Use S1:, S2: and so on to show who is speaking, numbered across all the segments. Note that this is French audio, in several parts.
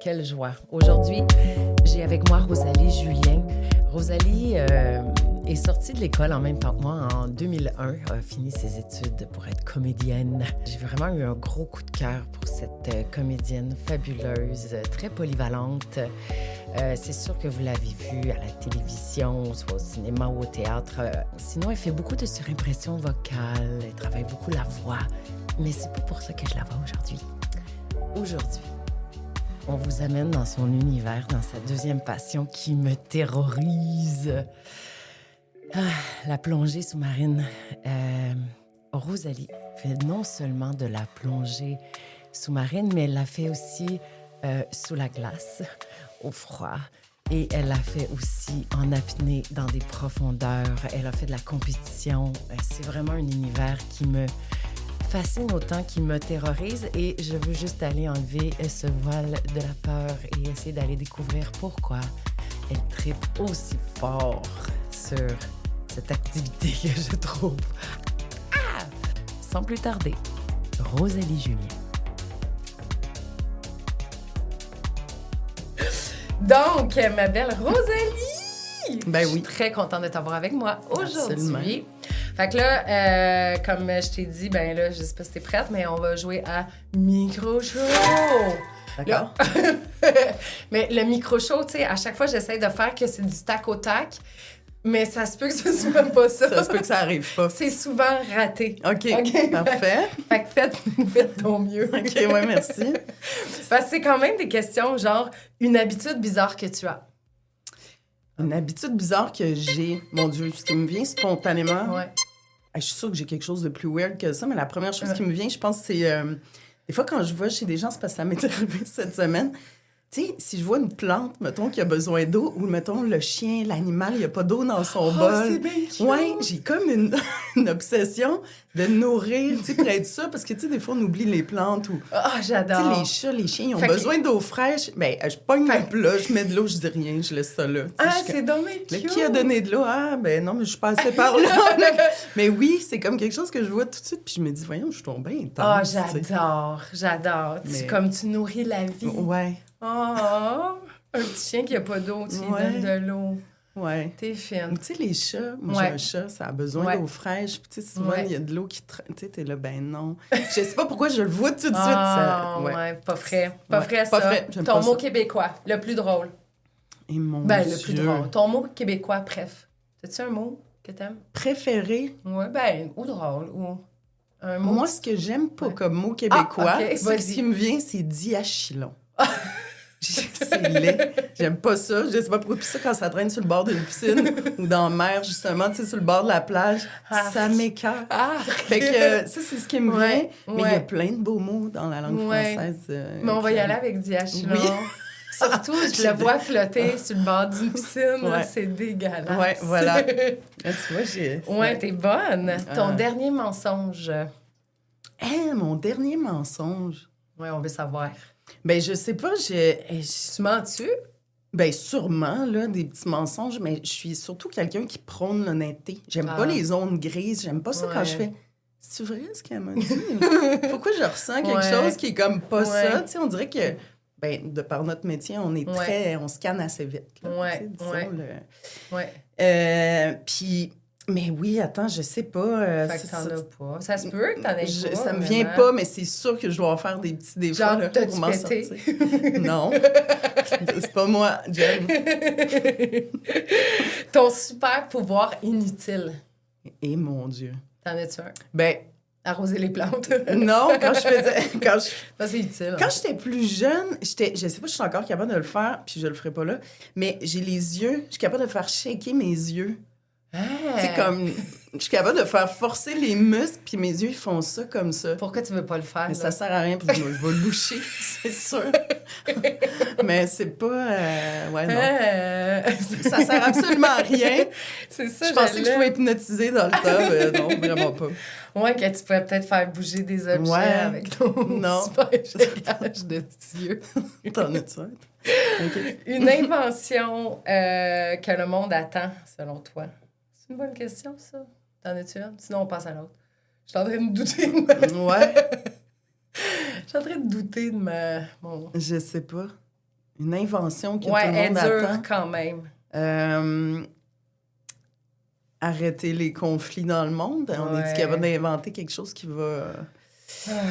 S1: Quelle joie. Aujourd'hui, j'ai avec moi Rosalie Julien. Rosalie est sortie de l'école en même temps que moi en 2001, a fini ses études pour être comédienne. J'ai vraiment eu un gros coup de cœur pour cette comédienne fabuleuse, très polyvalente. C'est sûr que vous l'avez vue à la télévision, soit au cinéma ou au théâtre. Sinon, elle fait beaucoup de surimpression vocale, elle travaille beaucoup la voix, mais c'est pas pour ça que je la vois aujourd'hui. Aujourd'hui, on vous amène dans son univers, dans sa deuxième passion qui me terrorise. La plongée sous-marine. Rosalie fait non seulement de la plongée sous-marine, mais elle la fait aussi sous la glace, au froid. Et elle l'a fait aussi en apnée, dans des profondeurs. Elle a fait de la compétition. C'est vraiment un univers qui me fascine autant qu'il me terrorise et je veux juste aller enlever ce voile de la peur et essayer d'aller découvrir pourquoi elle tripe aussi fort sur cette activité que je trouve. Sans plus tarder, Rosalie Julien. Donc, ma belle Rosalie!
S2: Ben oui.
S1: Je suis très contente de t'avoir avec moi aujourd'hui.
S2: Absolument.
S1: Fait que là, comme je t'ai dit, ben là, je sais pas si t'es prête, mais on va jouer à micro-show.
S2: D'accord.
S1: Mais le micro-show, tu sais, à chaque fois, j'essaie de faire que c'est du tac au tac, mais ça se peut que ce soit pas ça.
S2: Ça se peut que ça arrive pas.
S1: C'est souvent raté.
S2: OK, parfait.
S1: Fait que faites ton mieux.
S2: OK, ouais, merci.
S1: Parce que c'est quand même des questions genre une habitude bizarre que tu as.
S2: Une habitude bizarre que j'ai, mon Dieu, ce qui me vient spontanément.
S1: Ouais.
S2: Je suis sûre que j'ai quelque chose de plus weird que ça, mais la première chose qui me vient, je pense, c'est... des fois, quand je vois chez des gens, c'est parce que ça m'est arrivé cette semaine. Tu sais, si je vois une plante, mettons, qui a besoin d'eau, ou mettons, le chien, l'animal, il n'y a pas d'eau dans son bol.
S1: C'est bien cute.
S2: Ouais, j'ai comme une obsession de nourrir, tu sais, près de ça, parce que, tu sais, des fois, on oublie les plantes ou...
S1: J'adore.
S2: Tu sais, les chats, les chiens, ils ont besoin d'eau fraîche. Ben, je pogne le plat, je mets de l'eau, je dis rien, je laisse ça là.
S1: C'est dommage cute.
S2: Qui a donné de l'eau? Ben non, mais je suis passée par là. Mais oui, c'est comme quelque chose que je vois tout de suite, puis je me dis, voyons, je suis tombée intense.
S1: J'adore.
S2: Mais...
S1: Comme tu nourris la vie.
S2: Ouais.
S1: Un petit chien qui a pas d'eau, tu lui donnes de l'eau.
S2: Ouais.
S1: T'es fine.
S2: Tu sais, les chats, moi, j'ai un chat, ça a besoin d'eau fraîche. Puis, tu sais, souvent, il y a de l'eau qui traîne. Tu sais, t'es là, ben non. Je sais pas pourquoi je le vois tout de suite. Ça...
S1: Pas frais. Pas frais, ça.
S2: Pas frais.
S1: Ton mot québécois, le plus drôle.
S2: Et mon Dieu.
S1: Le plus drôle. Ton mot québécois, bref. T'as-tu un mot que t'aimes?
S2: Préféré?
S1: Ouais, ou drôle, ou un mot.
S2: Moi, ce que j'aime pas comme mot québécois,
S1: ce
S2: qui me vient, c'est diachylon. C'est laid. J'aime pas ça. Je sais pas pourquoi. Puis ça, quand ça traîne sur le bord d'une piscine ou dans la mer, justement, tu sais, sur le bord de la plage, ça m'écoeure. Fait que ça, c'est ce qui me vient. Mais il y a plein de beaux mots dans la langue française.
S1: Mais on va y aller avec diachylon.
S2: Oui.
S1: Surtout, je le vois flotter sur le bord d'une piscine. Là, c'est dégueulasse.
S2: Ouais, voilà. Tu vois, j'ai...
S1: Ouais, t'es bonne. Ton dernier mensonge.
S2: Mon dernier mensonge.
S1: Ouais, on veut savoir.
S2: Ben, je sais pas,
S1: Tu mens-tu?
S2: Ben, sûrement, là, des petits mensonges, mais je suis surtout quelqu'un qui prône l'honnêteté. J'aime pas les zones grises, j'aime pas ça quand je fais... C'est vrai ce qu'elle m'a dit? Pourquoi je ressens quelque chose qui est comme pas ça? Tu sais, on dirait que, ben, de par notre métier, on est très... On scanne assez vite, là, puis... Mais oui, attends, je sais pas.
S1: Fait que t'en as pas. Ça se peut que t'en aies pas.
S2: Ça me vient pas, mais c'est sûr que je dois en faire des petits défauts.
S1: Genre,
S2: là,
S1: t'as-tu
S2: pour m'en
S1: pété?
S2: sortir. Non. C'est pas moi, Jen.
S1: Ton super pouvoir inutile.
S2: Et mon Dieu.
S1: T'en as-tu un?
S2: Ben...
S1: Arroser les plantes.
S2: Non, quand je faisais...
S1: Ça, c'est utile.
S2: Quand j'étais plus jeune, je sais pas si je suis encore capable de le faire, puis je le ferai pas là, mais j'ai les yeux... Je suis capable de faire shaker mes yeux. C'est comme... Je suis capable de faire forcer les muscles, puis mes yeux, ils font ça comme ça.
S1: Pourquoi tu veux pas le faire?
S2: Mais ça sert à rien, puis je vais loucher, c'est sûr. Mais c'est pas... Ouais, non. Ça sert absolument à rien.
S1: C'est ça,
S2: je pensais que je pouvais hypnotiser dans le temps, mais non, vraiment pas.
S1: Ouais, que tu pouvais peut-être faire bouger des objets avec ton super éclairage de yeux.
S2: T'en as-tu un? Okay.
S1: Une invention que le monde attend, selon toi. une bonne question, ça. T'en as-tu une? Sinon, on passe à l'autre. Je suis en train de douter
S2: Ouais.
S1: Je suis en train de douter de mon...
S2: Je sais pas. Une invention que tout
S1: Ouais,
S2: le
S1: elle
S2: monde
S1: est dure
S2: attend.
S1: quand même.
S2: Arrêter les conflits dans le monde. On est-tu capable d'inventer quelque chose qui va...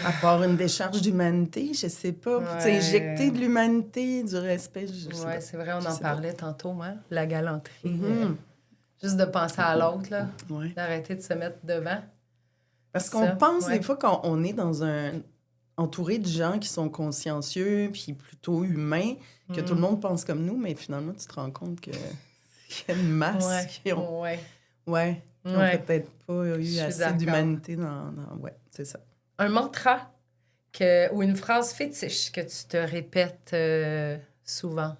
S2: à part une décharge d'humanité, je sais pas.
S1: Ouais.
S2: Injecter de l'humanité, du respect, je sais pas.
S1: C'est vrai, on
S2: Je
S1: en
S2: sais
S1: parlait tantôt, hein? La galanterie.
S2: Mm-hmm.
S1: Juste de penser à l'autre, là.
S2: Ouais.
S1: D'arrêter de se mettre devant.
S2: Parce qu'on pense des fois qu'on est dans entouré de gens qui sont consciencieux puis plutôt humains, que tout le monde pense comme nous, mais finalement, tu te rends compte qu'il y a une masse qui ont... qui ont peut-être pas eu assez d'humanité dans... Ouais, c'est ça.
S1: Un mantra ou une phrase fétiche que tu te répètes souvent?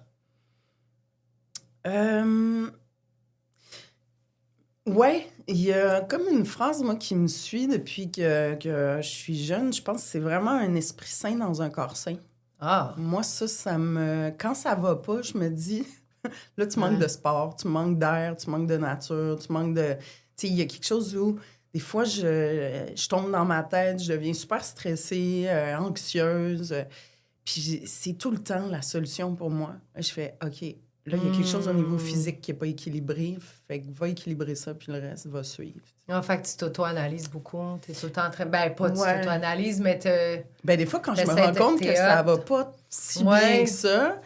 S2: Ouais, il y a comme une phrase, moi, qui me suit depuis que je suis jeune. Je pense que c'est vraiment un esprit sain dans un corps sain.
S1: Ah!
S2: Moi, ça me... Quand ça va pas, je me dis... Là, tu manques de sport, tu manques d'air, tu manques de nature, tu manques de... Tu sais, il y a quelque chose où, des fois, je tombe dans ma tête, je deviens super stressée, anxieuse. Puis c'est tout le temps la solution pour moi. Je fais, OK, là, il y a quelque chose au niveau physique qui n'est pas équilibré. Fait que va équilibrer ça, puis le reste va suivre.
S1: En fait, tu t'auto-analyses beaucoup. Tu es tout le temps en train... Ben, pas tu t'auto-analyses, mais
S2: Ben, des fois, quand je me rends compte que ça va pas si bien que ça...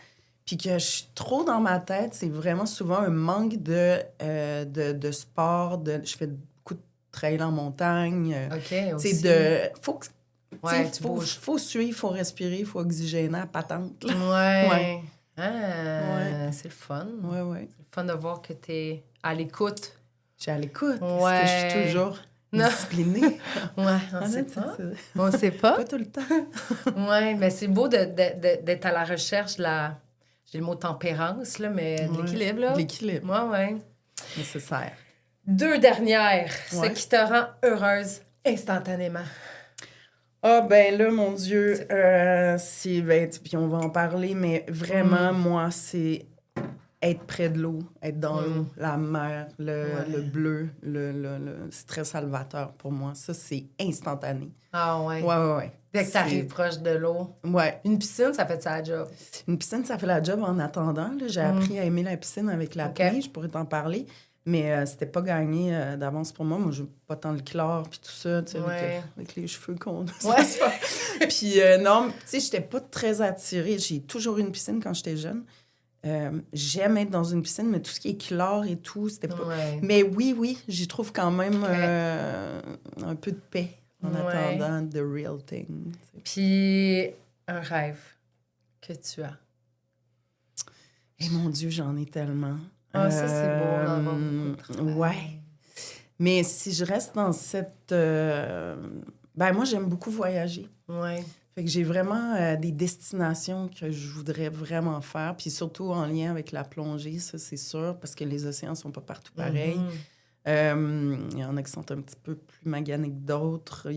S2: Puis que je suis trop dans ma tête, c'est vraiment souvent un manque de sport. Je fais beaucoup de trail en montagne.
S1: OK, aussi.
S2: Faut suivre, faut respirer, faut oxygéner à patente. Là.
S1: Ouais. C'est le fun.
S2: Ouais.
S1: C'est le fun de voir que tu es à l'écoute.
S2: Je suis à l'écoute parce que je suis toujours disciplinée.
S1: On sait pas. On sait pas.
S2: Pas tout le temps.
S1: Mais c'est beau d'être à la recherche de la... J'ai le mot tempérance, là, mais de l'équilibre, là.
S2: De l'équilibre.
S1: Ouais.
S2: Nécessaire.
S1: 2 dernières. Ce qui te rend heureuse instantanément.
S2: Ah, ben là, mon Dieu, puis on va en parler, mais vraiment, moi, c'est être près de l'eau, être dans l'eau, la mer, le bleu, le stress salvateur pour moi. Ça, c'est instantané.
S1: Ah ouais?
S2: Ouais.
S1: Dès que tu arrives proche de l'eau.
S2: Ouais.
S1: Une piscine, ça fait ça la job?
S2: Une piscine, ça fait la job en attendant. Là, j'ai appris à aimer la piscine avec la pluie, je pourrais t'en parler. Mais c'était pas gagné d'avance pour moi. Moi, je veux pas tant le chlore puis tout ça, tu sais, avec les cheveux qu'on a. Puis non, tu sais, j'étais pas très attirée. J'ai toujours eu une piscine quand j'étais jeune. J'aime être dans une piscine, mais tout ce qui est chlore et tout, c'était pas... Mais oui, j'y trouve quand même un peu de paix en attendant the real thing.
S1: Puis un rêve que tu as.
S2: Eh mon Dieu, j'en ai tellement.
S1: Ah, ça, c'est beau, on en voit beaucoup.
S2: Ouais. Mais si je reste dans cette... moi, j'aime beaucoup voyager.
S1: Ouais.
S2: Fait que j'ai vraiment des destinations que je voudrais vraiment faire, puis surtout en lien avec la plongée, ça, c'est sûr, parce que les océans sont pas partout pareils. Il y en a qui sont un petit peu plus maganés que d'autres.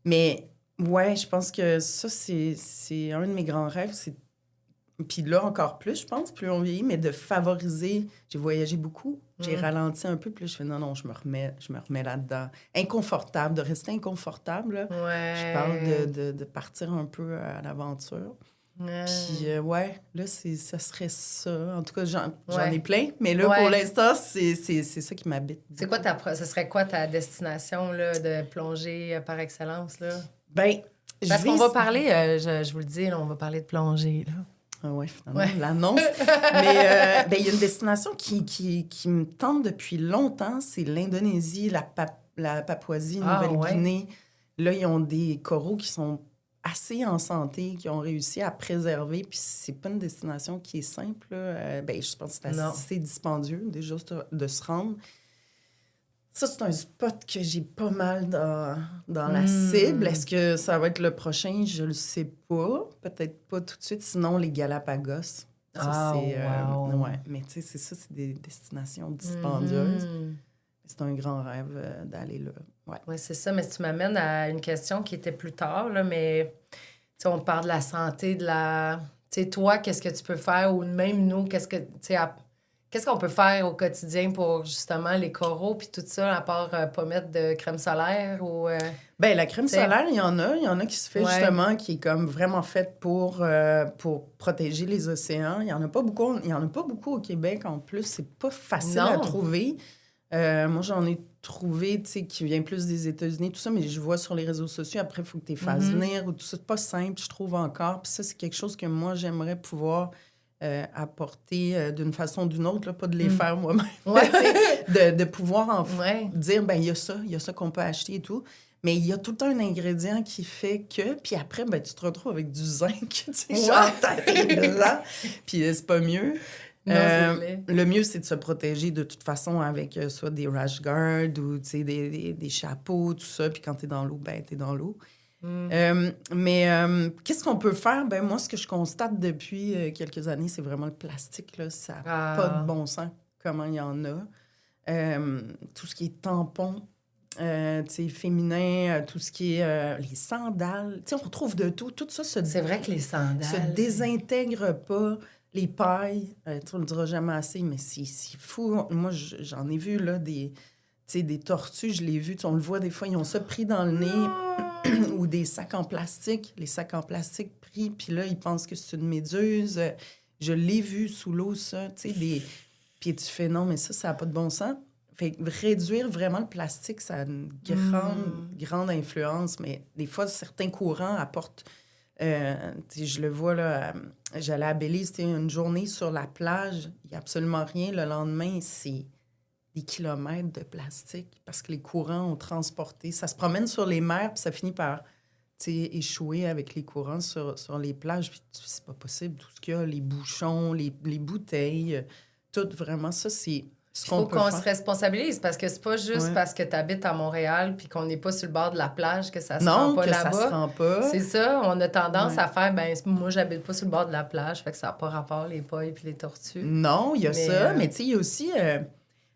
S2: Mais, ouais, je pense que ça, c'est un de mes grands rêves, c'est... Puis là, encore plus, je pense, plus on vieillit, mais de favoriser... J'ai voyagé beaucoup, j'ai ralenti un peu, puis je fais non, je me remets là-dedans. Inconfortable, de rester inconfortable. Là.
S1: Ouais.
S2: Je parle de partir un peu à l'aventure. Puis, là, ça serait ça. En tout cas, j'en ai plein, mais là, pour l'instant, c'est ça qui m'habite.
S1: C'est quoi ce serait quoi ta destination là, de plongée par excellence? Là?
S2: Parce
S1: qu'on va parler, je vous le dis, là, on va parler de plongée, là.
S2: Ah oui, finalement, l'annonce. Mais il y a une destination qui me tente depuis longtemps, c'est l'Indonésie, la Papouasie, Nouvelle-Guinée. Là, ils ont des coraux qui sont assez en santé, qui ont réussi à préserver, puis c'est pas une destination qui est simple. Je pense que c'est assez dispendieux, déjà, de se rendre. Ça, c'est un spot que j'ai pas mal dans la cible. Est-ce que ça va être le prochain? Je le sais pas. Peut-être pas tout de suite. Sinon, les Galapagos. Ça, wow. Mais tu sais, c'est ça, c'est des destinations dispendieuses. C'est un grand rêve d'aller là.
S1: Ouais, c'est ça. Mais tu m'amènes à une question qui était plus tard, là, mais on parle de la santé, de la... Tu sais, toi, qu'est-ce que tu peux faire? Ou même nous, qu'est-ce Qu'est-ce qu'on peut faire au quotidien pour, justement, les coraux puis tout ça, à part pas mettre de crème solaire ou...
S2: Bien, la crème solaire, il y en a. Il y en a qui se fait, justement, qui est comme vraiment faite pour protéger les océans. Il y en a pas beaucoup. Il y en a pas beaucoup au Québec, en plus. C'est pas facile à trouver. Moi, j'en ai trouvé, tu sais, qui vient plus des États-Unis, tout ça, mais je vois sur les réseaux sociaux, après, il faut que tu les fasses venir ou tout ça. C'est pas simple, je trouve encore. Puis ça, c'est quelque chose que moi, j'aimerais pouvoir apporter d'une façon ou d'une autre, là, pas de les faire moi-même. de pouvoir dire, ben il y a ça qu'on peut acheter et tout. Mais il y a tout le temps un ingrédient qui fait que... Puis après, ben tu te retrouves avec du zinc, tu sais, genre blanc. Puis c'est pas mieux.
S1: Non,
S2: le mieux, c'est de se protéger de toute façon avec soit des rash guards ou des chapeaux, tout ça. Puis quand t'es dans l'eau, ben t'es dans l'eau. Mais qu'est-ce qu'on peut faire? Ben moi, ce que je constate depuis quelques années, c'est vraiment le plastique. Là. Ça n'a pas de bon sens comment il y en a. Tout ce qui est tampons, féminin, tout ce qui est les sandales. On retrouve de tout. Tout ça
S1: c'est vrai que les sandales...
S2: se désintègre pas. Les pailles, tu ne le diras jamais assez, mais c'est fou. Moi, j'en ai vu là, des tortues, je l'ai vu. On le voit des fois, ils ont ça pris dans le nez ou des sacs en plastique. Les sacs en plastique pris, puis là, ils pensent que c'est une méduse. Je l'ai vu sous l'eau, ça. Puis tu fais non, mais ça n'a pas de bon sens. Fait que réduire vraiment le plastique, ça a une grande influence, mais des fois, certains courants apportent... je le vois, là, j'allais à Belize, c'était une journée sur la plage, il n'y a absolument rien. Le lendemain, c'est des kilomètres de plastique parce que les courants ont transporté. Ça se promène sur les mers, puis ça finit par échouer avec les courants sur les plages. Puis c'est pas possible, tout ce qu'il y a, les bouchons, les bouteilles, tout vraiment, ça, c'est...
S1: Il faut qu'on se responsabilise parce que c'est pas juste parce que tu habites à Montréal puis qu'on n'est pas sur le bord de la plage que ça se rend pas là-bas.
S2: Non, que ça se rend pas.
S1: C'est ça, on a tendance à faire, ben moi, j'habite pas sur le bord de la plage, fait que ça n'a pas rapport, les pailles puis les tortues.
S2: Non, il y a ça, mais tu sais, il y a aussi...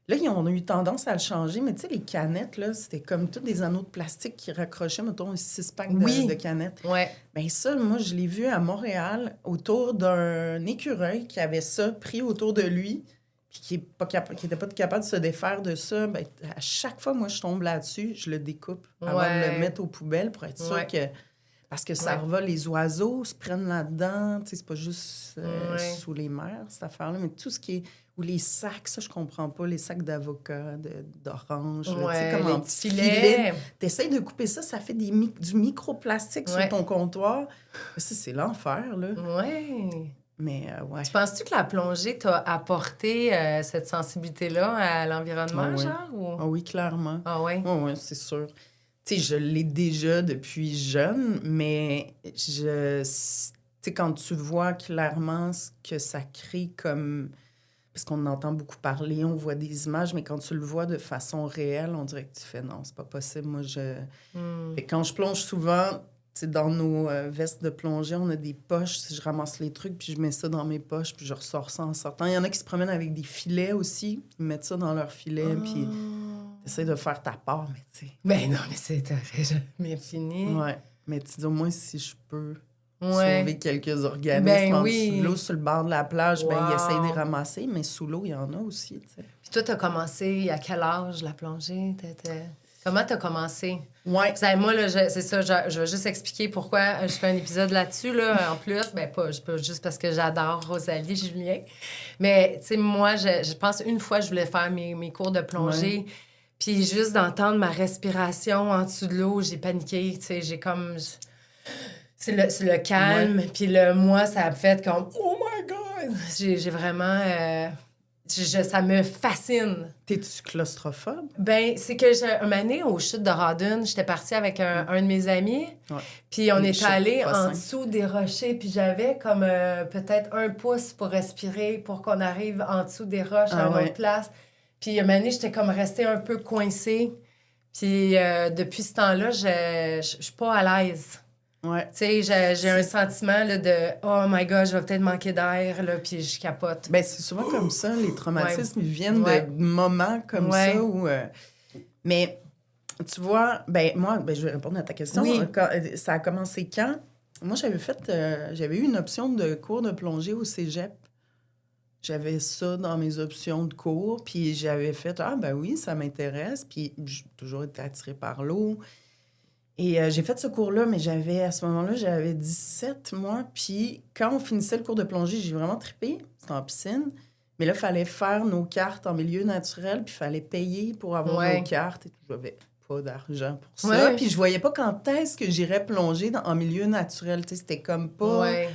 S2: là, on a eu tendance à le changer, mais tu sais, les canettes, là, c'était comme tous des anneaux de plastique qui raccrochaient, mettons, un 6-pack de canettes.
S1: Ouais.
S2: Bien ça, moi, je l'ai vu à Montréal, autour d'un écureuil qui avait ça pris autour de lui, puis qui n'était pas capable de se défaire de ça. Bien, à chaque fois, moi, je tombe là-dessus, je le découpe avant de le mettre aux poubelles pour être sûr que... Parce que ça revole, les oiseaux se prennent là-dedans, tu sais, c'est pas juste sous les mers, cette affaire-là, mais tout ce qui est... Ou les sacs, ça, je comprends pas, les sacs d'avocat, d'orange, tu sais, comme en petit filet. T'essayes de couper ça, ça fait du microplastique sur ton comptoir. Ça, c'est l'enfer, là.
S1: Ouais.
S2: Mais,
S1: Tu penses-tu que la plongée t'a apporté cette sensibilité-là à l'environnement, genre? Ou...
S2: Ah oui, clairement.
S1: Ah oui?
S2: Oui, c'est sûr. Tu sais, je l'ai déjà depuis jeune, mais tu sais, quand tu vois clairement ce que ça crée comme... Parce qu'on en entend beaucoup parler, on voit des images, mais quand tu le vois de façon réelle, on dirait que tu fais non, c'est pas possible. Moi, Et quand je plonge souvent, dans nos vestes de plongée, on a des poches. Je ramasse les trucs, puis je mets ça dans mes poches, puis je ressors ça en sortant. Il y en a qui se promènent avec des filets aussi. Ils mettent ça dans leur filet, puis t'essaies de faire ta part, mais tu sais...
S1: Ben non, mais c'est jamais fini.
S2: Ouais, mais tu dis au moins si je peux sauver quelques organismes en dessous de l'eau, sur le bord de la plage, ben ils essayent de les ramasser, mais sous l'eau, il y en a aussi, tu sais.
S1: Puis toi, t'as commencé à quel âge, la plongée? Comment t'as commencé?
S2: Ouais.
S1: Moi, là, c'est ça, je vais juste expliquer pourquoi je fais un épisode là-dessus, là, en plus. Ben, pas juste parce que j'adore Rosalie Julien. Mais, tu sais, moi, je pense une fois, je voulais faire mes cours de plongée. Ouais. Puis juste d'entendre ma respiration en dessous de l'eau, j'ai paniqué, tu sais, j'ai comme... C'est le calme, puis le moi, ça a fait comme « Oh my God! » J'ai vraiment... ça me fascine.
S2: T'es-tu claustrophobe?
S1: Ben c'est que un moment donné, aux chutes de Rawdon, j'étais partie avec un de mes amis, puis on est allé en dessous des rochers, puis j'avais comme peut-être 1 pouce pour respirer, pour qu'on arrive en dessous des roches à une autre place. Puis un moment donné, j'étais comme restée un peu coincée. Puis depuis ce temps-là, je suis pas à l'aise.
S2: Ouais.
S1: Tu sais, j'ai un sentiment là, de « Oh my God, je vais peut-être manquer d'air, là, puis je capote. »
S2: Ben c'est souvent comme ça. Les traumatismes ils viennent de moments comme ça où... Mais tu vois, moi, je vais répondre à ta question.
S1: Oui.
S2: Ça a commencé quand? Moi, j'avais eu une option de cours de plongée au cégep. j'avais ça dans mes options de cours, puis j'avais fait « Ah, ben oui, ça m'intéresse », puis j'ai toujours été attirée par l'eau. Et j'ai fait ce cours-là, mais à ce moment-là, j'avais 17 mois, puis quand on finissait le cours de plongée, j'ai vraiment trippé, c'était en piscine, mais là, il fallait faire nos cartes en milieu naturel, puis il fallait payer pour avoir nos cartes, et je n'avais pas d'argent pour ça, puis je voyais pas quand est-ce que j'irais plonger en milieu naturel, tu sais, c'était comme pas...
S1: Ouais.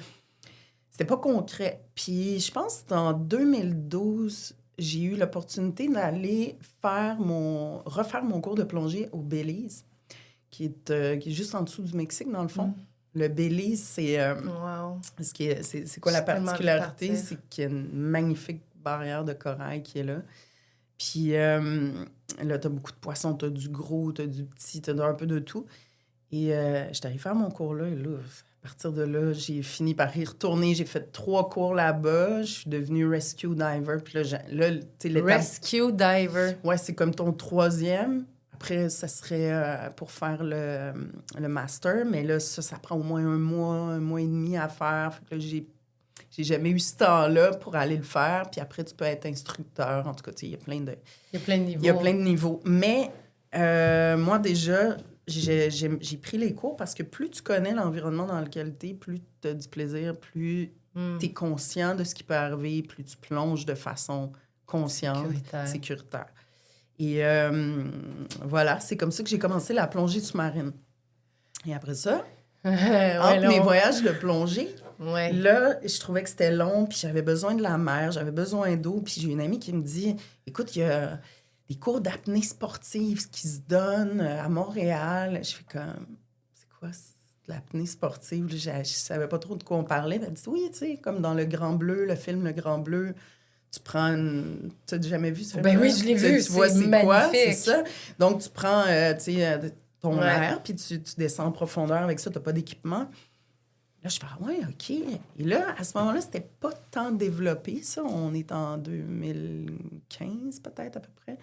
S2: C'était pas concret. Puis je pense que c'était en 2012, j'ai eu l'opportunité d'aller refaire mon cours de plongée au Belize, qui est juste en dessous du Mexique, dans le fond. Le Belize, c'est... c'est quoi la particularité? C'est qu'il y a une magnifique barrière de corail qui est là. Puis là, t'as beaucoup de poissons, t'as du gros, t'as du petit, t'as un peu de tout. Et j'étais allée faire mon cours là, et là... À partir de là, j'ai fini par y retourner. J'ai fait 3 cours là-bas. Je suis devenue rescue diver. Puis là
S1: rescue diver?
S2: Ouais, c'est comme ton 3e. Après, ça serait pour faire le master. Mais là, ça prend au moins un mois et demi à faire. Fait que là, j'ai jamais eu ce temps-là pour aller le faire. Puis après, tu peux être instructeur. En tout cas, il y a plein de...
S1: Il y a plein de niveaux.
S2: Il y a plein de niveaux. Mais moi, déjà... J'ai pris les cours parce que plus tu connais l'environnement dans lequel tu es, plus tu as du plaisir, plus tu es conscient de ce qui peut arriver, plus tu plonges de façon consciente, sécuritaire. Et voilà, c'est comme ça que j'ai commencé la plongée sous-marine. Et après ça, entre mes voyages de plongée, là, je trouvais que c'était long, puis j'avais besoin de la mer, j'avais besoin d'eau, puis j'ai une amie qui me dit, écoute, il y a... des cours d'apnée sportive qui se donnent à Montréal. Je fais comme, c'est quoi l'apnée sportive? Je savais pas trop de quoi on parlait. Elle dit, oui, tu sais, comme dans Le Grand Bleu, le film Le Grand Bleu, tu prends tu n'as jamais vu ce film?
S1: Ben oui, je l'ai vu,
S2: tu vois, c'est
S1: magnifique.
S2: Quoi? C'est ça. Donc, tu prends, tu sais, ton air, puis tu descends en profondeur avec ça, tu n'as pas d'équipement. Là, je fais, ah ouais, OK. Et là, à ce moment-là, c'était pas tant développé, ça. On est en 2015, peut-être, à peu près.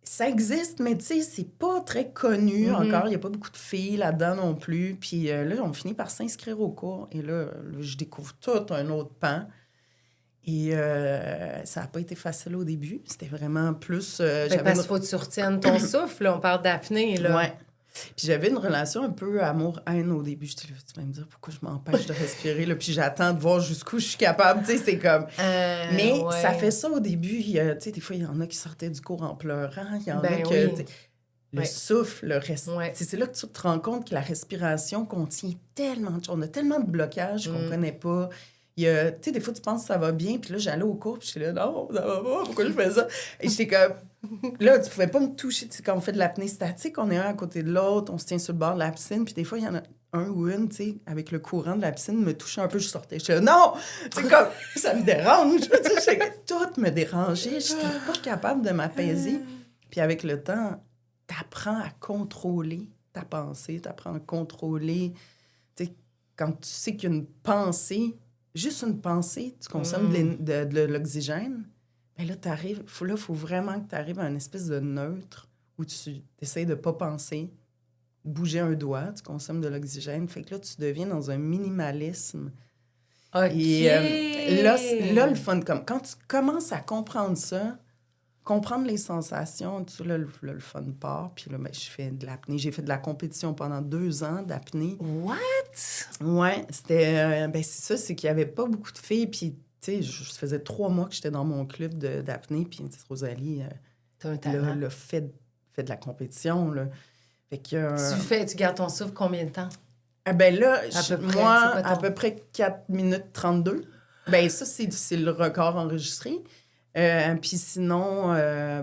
S2: Ça existe, mais tu sais, c'est pas très connu encore. Il n'y a pas beaucoup de filles là-dedans non plus. Puis là, on finit par s'inscrire au cours. Et là, je découvre tout un autre pan. Et ça n'a pas été facile au début. C'était vraiment plus...
S1: parce qu'il faut que tu retiennes ton souffle. Là. On parle d'apnée, là.
S2: Ouais. Puis j'avais une relation un peu amour-haine au début. Je dis, tu vas me dire pourquoi je m'empêche de respirer, là, puis j'attends de voir jusqu'où je suis capable. Tu sais, c'est comme... Mais ça fait ça au début. Tu sais, des fois, il y en a qui sortaient du cours en pleurant. Il y en a que... Le souffle, le reste. C'est là que tu te rends compte que la respiration contient tellement de choses. On a tellement de blocages qu'on ne connaît pas. Tu sais, des fois, tu penses que ça va bien, puis là, j'allais au cours, puis j'étais là, non, ça va pas, pourquoi je fais ça? Et j'étais comme... Là, tu pouvais pas me toucher. Tu sais, quand on fait de l'apnée statique, on est un à côté de l'autre, on se tient sur le bord de la piscine, puis des fois, il y en a un ou une, tu sais, avec le courant de la piscine, me touchait un peu, je sortais. J'étais là, non! Tu sais, comme, ça me dérange. Tu sais, tout me dérangeait. J'étais pas capable de m'apaiser. Puis avec le temps, t'apprends à contrôler ta pensée, t'apprends à contrôler... Tu sais, quand tu sais qu'il y a une pensée, juste une pensée, tu consommes de l'oxygène, bien là, il faut vraiment que tu arrives à une espèce de neutre où tu essaies de ne pas penser, bouger un doigt, tu consommes de l'oxygène. Fait que là, tu deviens dans un minimalisme.
S1: OK.
S2: Et là, le fun, comme quand tu commences à comprendre ça, comprendre les sensations, tout ça, là, le fun part. Puis là, ben, je fais de l'apnée. J'ai fait de la compétition pendant 2 ans d'apnée.
S1: What?
S2: Ouais, c'était... c'est ça, c'est qu'il n'y avait pas beaucoup de filles. Puis, tu sais, ça faisait 3 mois que j'étais dans mon club d'apnée. Puis, une petite Rosalie,
S1: t'as un talent.
S2: là, fait de la compétition, là. Fait que...
S1: Tu gardes ton souffle combien de temps?
S2: Ah ben là, moi,
S1: à
S2: peu près 4 minutes 32. Ben ça, c'est le record enregistré. Puis sinon,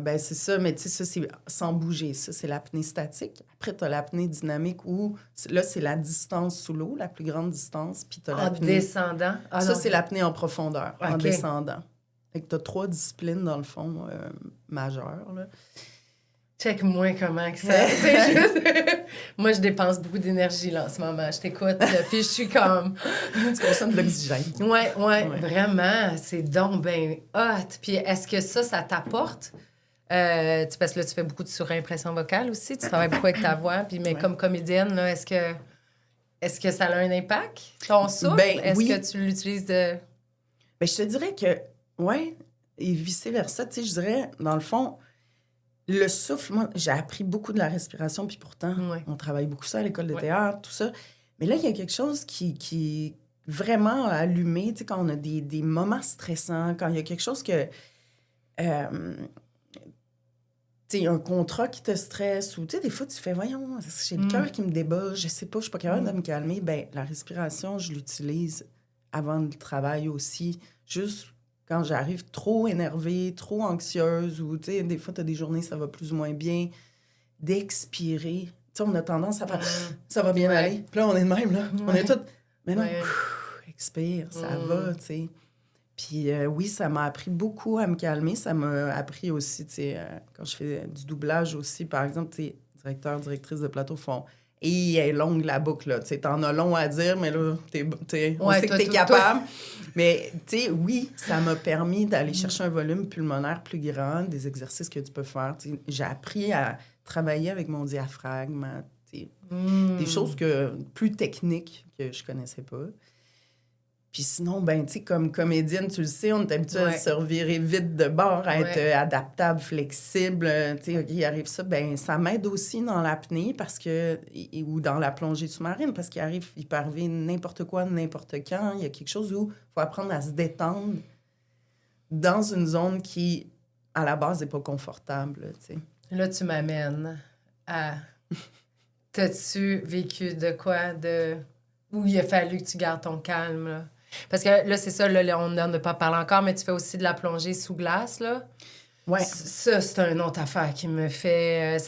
S2: c'est ça, mais tu sais, ça, c'est sans bouger. Ça, c'est l'apnée statique. Après, tu as l'apnée dynamique où, là, c'est la distance sous l'eau, la plus grande distance. Puis tu as l'apnée...
S1: En descendant?
S2: Ça, c'est l'apnée en profondeur, en descendant. Fait que tu as 3 disciplines, dans le fond, majeures, là.
S1: Check-moi comment que ça... Moi, je dépense beaucoup d'énergie, là, en ce moment. Je t'écoute, puis je suis comme...
S2: Tu consommes de l'oxygène.
S1: Ouais, vraiment. C'est donc bien hot. Puis est-ce que ça t'apporte? Parce que là, tu fais beaucoup de surimpression vocale aussi. Tu travailles beaucoup avec ta voix. Puis, mais comme comédienne, là, est-ce que ça a un impact, ton souffle?
S2: Ben,
S1: est-ce
S2: oui.
S1: que tu l'utilises de...
S2: Mais je te dirais que, ouais, et vice-versa, tu sais, je dirais, dans le fond, le souffle, moi, j'ai appris beaucoup de la respiration, puis pourtant, on travaille beaucoup ça à l'école de théâtre, tout ça. Mais là, il y a quelque chose qui vraiment allumé, tu sais, quand on a des moments stressants, quand il y a quelque chose que... tu sais, un contrat qui te stresse, ou tu sais, des fois, tu fais, voyons, j'ai le cœur qui me débat, je sais pas, je suis pas capable de me calmer. Ben la respiration, je l'utilise avant le travail aussi, juste quand j'arrive trop énervée, trop anxieuse, ou tu sais, des fois, tu as des journées, ça va plus ou moins bien, d'expirer. Tu sais, on a tendance à faire, ça va bien aller. Puis là, on est de même, là. On est tous, mais non, expire, ça va, tu sais. Puis oui, ça m'a appris beaucoup à me calmer. Ça m'a appris aussi, tu sais, quand je fais du doublage aussi, par exemple, tu sais, directeur, directrice de plateau font... Et elle est longue, la boucle, là. Tu sais, t'en as long à dire, mais là, on sait que t'es capable. Mais, tu sais, oui, ça m'a permis d'aller chercher un volume pulmonaire plus grand, des exercices que tu peux faire. Tu sais, j'ai appris à travailler avec mon diaphragme, tu sais, des choses plus techniques que je connaissais pas. Puis sinon, ben, tu sais, comme comédienne, tu le sais, on est habitué à se revirer vite de bord, à être adaptable, flexible. Tu sais, il arrive ça, ben ça m'aide aussi dans l'apnée parce que... ou dans la plongée sous-marine, parce il peut arriver n'importe quoi, n'importe quand. Il y a quelque chose où il faut apprendre à se détendre dans une zone qui, à la base, n'est pas confortable, tu sais.
S1: Là, tu m'amènes à... T'as-tu vécu de quoi? Où il a fallu que tu gardes ton calme, là? Parce que là, c'est ça, là, on n'en a pas parlé encore, mais tu fais aussi de la plongée sous glace, là.
S2: Ouais.
S1: Ça, c'est une autre affaire qui me fait...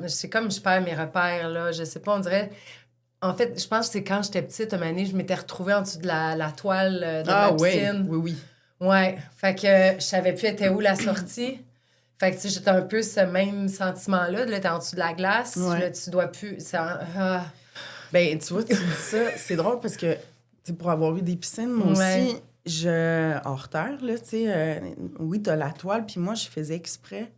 S1: c'est comme je perds mes repères, là. Je sais pas, on dirait... En fait, je pense que c'est quand j'étais petite, une année, je m'étais retrouvée en dessous de la toile de ma piscine.
S2: Oui.
S1: Ouais. Fait que je savais plus était où la sortie. Fait que, tu sais, j'étais un peu ce même sentiment-là. Là, t'es en dessous de la glace. Là, tu dois plus...
S2: Ben, tu vois, tu dis ça, c'est drôle parce que... pour avoir eu des piscines, moi aussi, hors terre, là, tu sais, oui, t'as la toile, puis moi, je faisais exprès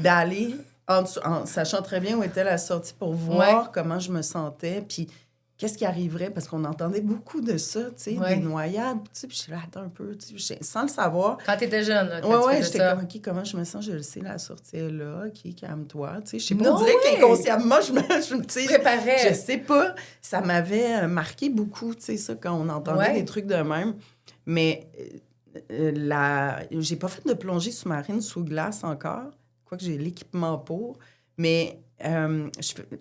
S2: d'aller en dessous, en sachant très bien où était la sortie pour voir comment je me sentais, puis qu'est-ce qui arriverait, parce qu'on entendait beaucoup de ça, tu sais, des noyades, tu sais, puis je suis là, attends un peu, tu sais, sans le savoir.
S1: Quand t'étais jeune, là,
S2: j'étais comme, OK, comment je me sens, je le sais, la sortie est là, OK, calme-toi, tu sais, je sais pas, on dirait qu'inconsciemment, je me préparais. Je sais pas, ça m'avait marqué beaucoup, tu sais, ça, quand on entendait des trucs de même, mais j'ai pas fait de plongée sous-marine sous glace encore, quoique j'ai l'équipement pour, mais...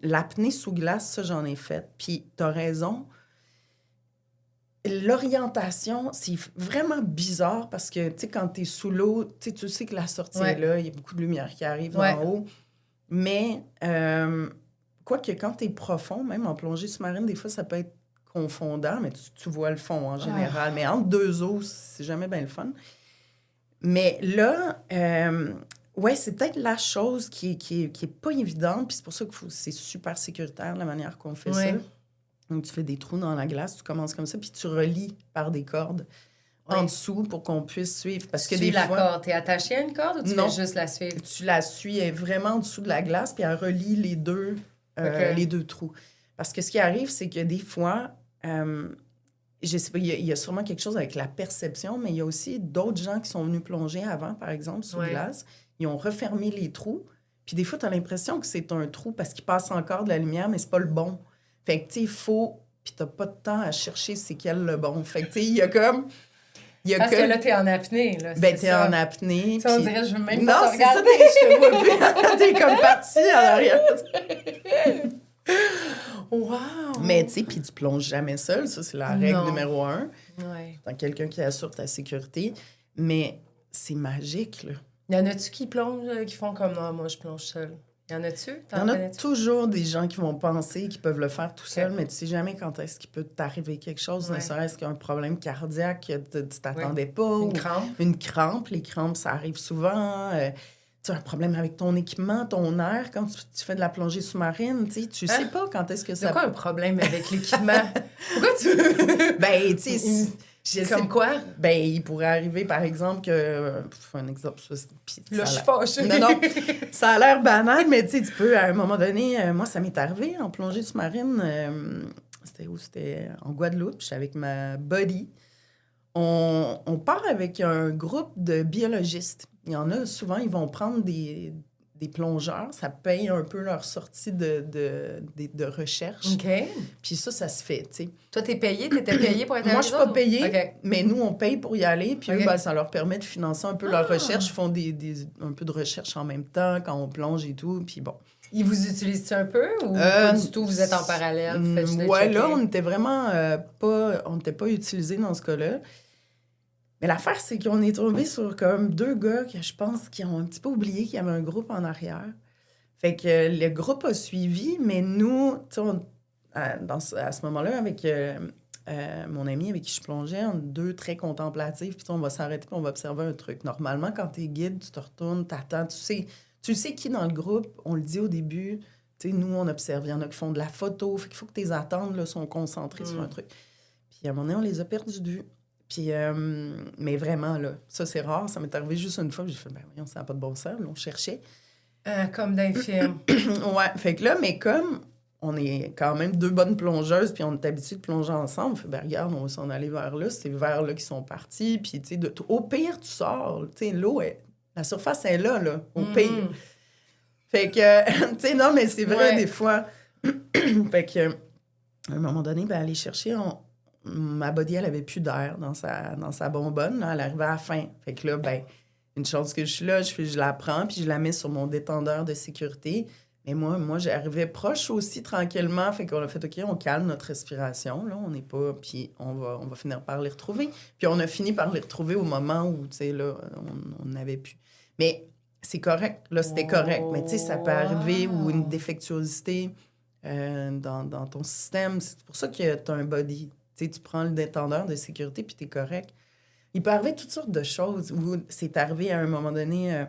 S2: l'apnée sous glace, ça, j'en ai fait. Puis, t'as raison. L'orientation, c'est vraiment bizarre parce que, tu sais, quand t'es sous l'eau, tu sais que la sortie est là, il y a beaucoup de lumière qui arrive d'en haut. Mais, quoique quand t'es profond, même en plongée sous-marine, des fois, ça peut être confondant, mais tu vois le fond en général. Mais entre deux eaux, c'est jamais bien le fun. Mais là... oui, c'est peut-être la chose qui est pas évidente, puis c'est pour ça que c'est super sécuritaire, la manière qu'on fait ça. Donc, tu fais des trous dans la glace, tu commences comme ça, puis tu relis par des cordes en dessous pour qu'on puisse suivre. Parce que des fois...
S1: la corde, t'es attaché à une corde ou tu fais juste la suivre?
S2: Tu la suis, elle est vraiment en dessous de la glace, puis elle relie les deux trous. Parce que ce qui arrive, c'est que des fois... je sais pas, il y a sûrement quelque chose avec la perception, mais il y a aussi d'autres gens qui sont venus plonger avant, par exemple, sous glace. Ils ont refermé les trous. Puis des fois, tu as l'impression que c'est un trou parce qu'il passe encore de la lumière, mais c'est pas le bon. Fait que, tu sais, il faut... Puis t'as pas de temps à chercher c'est quel le bon. Fait que, tu sais, il y a comme...
S1: Parce que là, t'es en apnée, là.
S2: Ben, t'es en apnée.
S1: Ça, on dirait, je veux même pas te
S2: regarder. Non, c'est ça, je te vois plus. T'es comme partie en arrière. Wow! Mais, tu sais, puis tu plonges jamais seul. Ça, c'est la règle numéro 1. Dans quelqu'un qui assure ta sécurité. Mais c'est magique, là.
S1: Y en a-tu qui plongent, qui font comme non, moi, je plonge seule? Y en a-tu?
S2: Il y en a toujours des gens qui vont penser qu'ils peuvent le faire tout seul, mais tu sais jamais quand est-ce qu'il peut t'arriver quelque chose, ne serait-ce qu'un problème cardiaque que tu t'attendais pas.
S1: Une crampe.
S2: Une crampe. Les crampes, ça arrive souvent. Tu as un problème avec ton équipement, ton air, quand tu fais de la plongée sous-marine, tu sais pas quand est-ce que ça...
S1: C'est quoi un problème avec l'équipement? Pourquoi tu...
S2: Ben, tu sais...
S1: Comme quoi?
S2: Ben, il pourrait arriver, par exemple, que... un exemple...
S1: Là, je suis fâchée.
S2: Non, ça a l'air banal, mais tu sais, tu peux, à un moment donné... moi, ça m'est arrivé en plongée sous-marine. C'était où? C'était en Guadeloupe. J'étais avec ma buddy. On part avec un groupe de biologistes. Il y en a, souvent, ils vont prendre des plongeurs. Ça paye un peu leur sortie de recherche.
S1: OK.
S2: Puis ça se fait, tu sais.
S1: Toi, t'étais payé pour être avec
S2: Moi, je suis pas payée,
S1: OK.
S2: mais nous, on paye pour y aller. Puis eux, ça leur permet de financer un peu leur recherche. Ils font un peu de recherche en même temps quand on plonge et tout. Puis bon.
S1: Ils vous utilisent un peu ou pas du tout, vous êtes en parallèle?
S2: Là, on était vraiment on n'était pas utilisés dans ce cas-là. Mais l'affaire, c'est qu'on est tombé sur comme 2 gars que je pense qui ont un petit peu oublié qu'il y avait un groupe en arrière. Fait que le groupe a suivi, mais nous, tu sais, à ce moment-là, avec mon ami avec qui je plongeais, on est 2 très contemplatifs, puis on va s'arrêter puis on va observer un truc. Normalement, quand t'es guide, tu te retournes, t'attends, tu sais qui dans le groupe, on le dit au début, tu sais, nous, on observe, il y en a qui font de la photo, fait qu'il faut que tes attentes là, sont concentrées sur un truc. Puis à un moment donné, on les a perdus de vue. Puis, mais vraiment, là, ça, c'est rare. Ça m'est arrivé juste une fois. J'ai fait, ben voyons, ça n'a pas de bon sens. Là, on cherchait.
S1: Comme dans les films.
S2: Ouais. Fait que là, mais comme on est quand même 2 bonnes plongeuses, puis on est habitués de plonger ensemble, on fait, ben regarde, on va s'en aller vers là. C'est vers là qui sont partis. Puis, tu sais, au pire, tu sors. Tu sais, l'eau, la surface est là, au pire. Fait que, tu sais, non, mais c'est vrai, des fois. Fait que, à un moment donné, ben aller chercher, ma body, elle avait plus d'air dans sa bonbonne. Là, elle arrivait à la fin. Fait que là, ben, une chance que je suis là, je la prends, puis je la mets sur mon détendeur de sécurité. Mais moi j'arrivais proche aussi, tranquillement. Fait qu'on a fait, OK, on calme notre respiration. Là, on n'est pas... Puis on va finir par les retrouver. Puis on a fini par les retrouver au moment où, tu sais, là, on n'avait plus. Mais c'est correct. Là, c'était correct. Mais tu sais, ça peut arriver ou une défectuosité dans ton système. C'est pour ça que tu as un body. Tu prends le détendeur de sécurité, puis t'es correct. Il peut arriver toutes sortes de choses. Où c'est arrivé à un moment donné,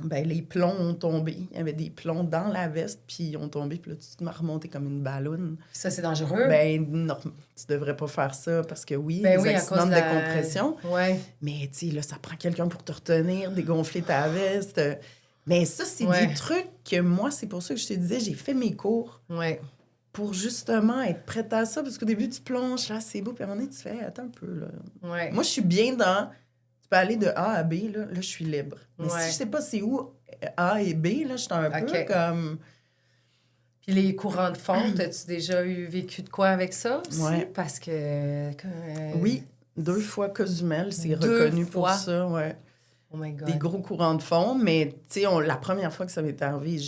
S2: les plombs ont tombé. Il y avait des plombs dans la veste, puis ils ont tombé, puis là, tu te m'as remonté comme une balloune.
S1: Ça, c'est dangereux?
S2: Non, tu devrais pas faire ça, parce que les accidents de décompression.
S1: Ouais.
S2: Mais, tu sais, là, ça prend quelqu'un pour te retenir, dégonfler ta veste. Mais ça, c'est des trucs que moi, c'est pour ça que je te disais, j'ai fait mes cours.
S1: Ouais.
S2: Pour justement être prête à ça. Parce qu'au début, tu plonges, là, c'est beau. Puis à un moment donné, tu fais, attends un peu, là.
S1: Ouais.
S2: Moi, je suis bien dans... Tu peux aller de A à B, là je suis libre. Mais si je sais pas c'est où A et B, là, je suis un peu comme...
S1: Puis les courants de fond, as-tu déjà vécu de quoi avec ça aussi?
S2: Ouais.
S1: Parce que...
S2: Oui, 2 fois Cozumel, c'est reconnu pour ça, ouais.
S1: Oh my God.
S2: Des gros courants de fond, mais tu sais, la première fois que ça m'est arrivé,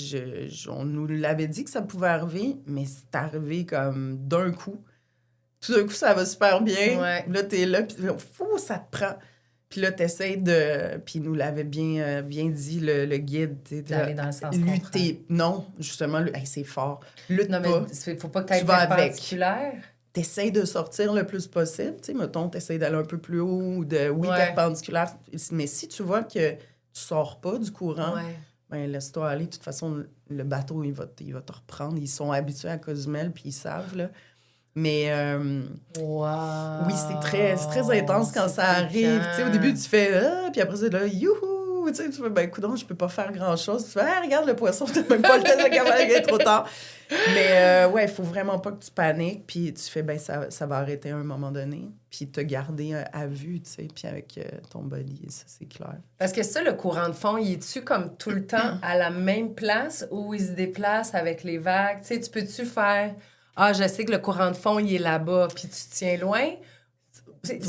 S2: on nous l'avait dit que ça pouvait arriver, mais c'est arrivé comme d'un coup. Tout d'un coup, ça va super bien.
S1: Ouais.
S2: Là, t'es là, puis ça te prend. Puis là, t'essayes de... Puis il nous l'avait bien dit, le guide.
S1: D'aller dans le sens
S2: lutter. Non, justement, c'est fort. Lutte
S1: non,
S2: pas.
S1: Mais il faut pas que tu ailles perpendiculaire.
S2: T'essayes de sortir le plus possible. Tu sais, mettons, t'essayes d'aller un peu plus haut ou perpendiculaire. Mais si tu vois que tu sors pas du courant, ben laisse-toi aller. De toute façon, le bateau, il va te reprendre. Ils sont habitués à Cozumel, puis ils savent, là. Mais oui, c'est très intense quand ça arrive. Tu sais, au début, tu fais « puis après ça, là, youhou! » Tu sais, tu fais « ben, coudonc, je peux pas faire grand-chose. » Tu fais « regarde le poisson, t'as même pas le temps de regarder, il est trop tard. » Mais il faut vraiment pas que tu paniques. Puis tu fais « ben, ça va arrêter à un moment donné. » Puis te garder à vue, tu sais, puis avec ton body, ça, c'est clair.
S1: Parce que ça, le courant de fond, il est-tu comme tout le temps à la même place ou il se déplace avec les vagues? Tu sais, tu peux-tu faire... Ah, je sais que le courant de fond, il est là-bas, puis tu te tiens loin.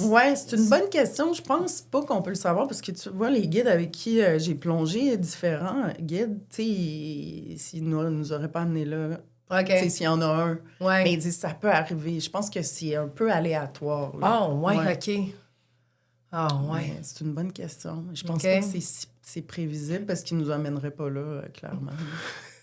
S2: Ouais, c'est une bonne question. Je pense pas qu'on peut le savoir parce que tu vois, les guides avec qui j'ai plongé, différents guides, tu sais, s'ils nous auraient pas amenés là, tu sais, s'il y en a un, mais ils disent ça peut arriver. Je pense que c'est un peu aléatoire.
S1: Ah, OK. Ah, ouais.
S2: C'est une bonne question. Je pense pas que c'est prévisible parce qu'ils nous emmèneraient pas là, clairement.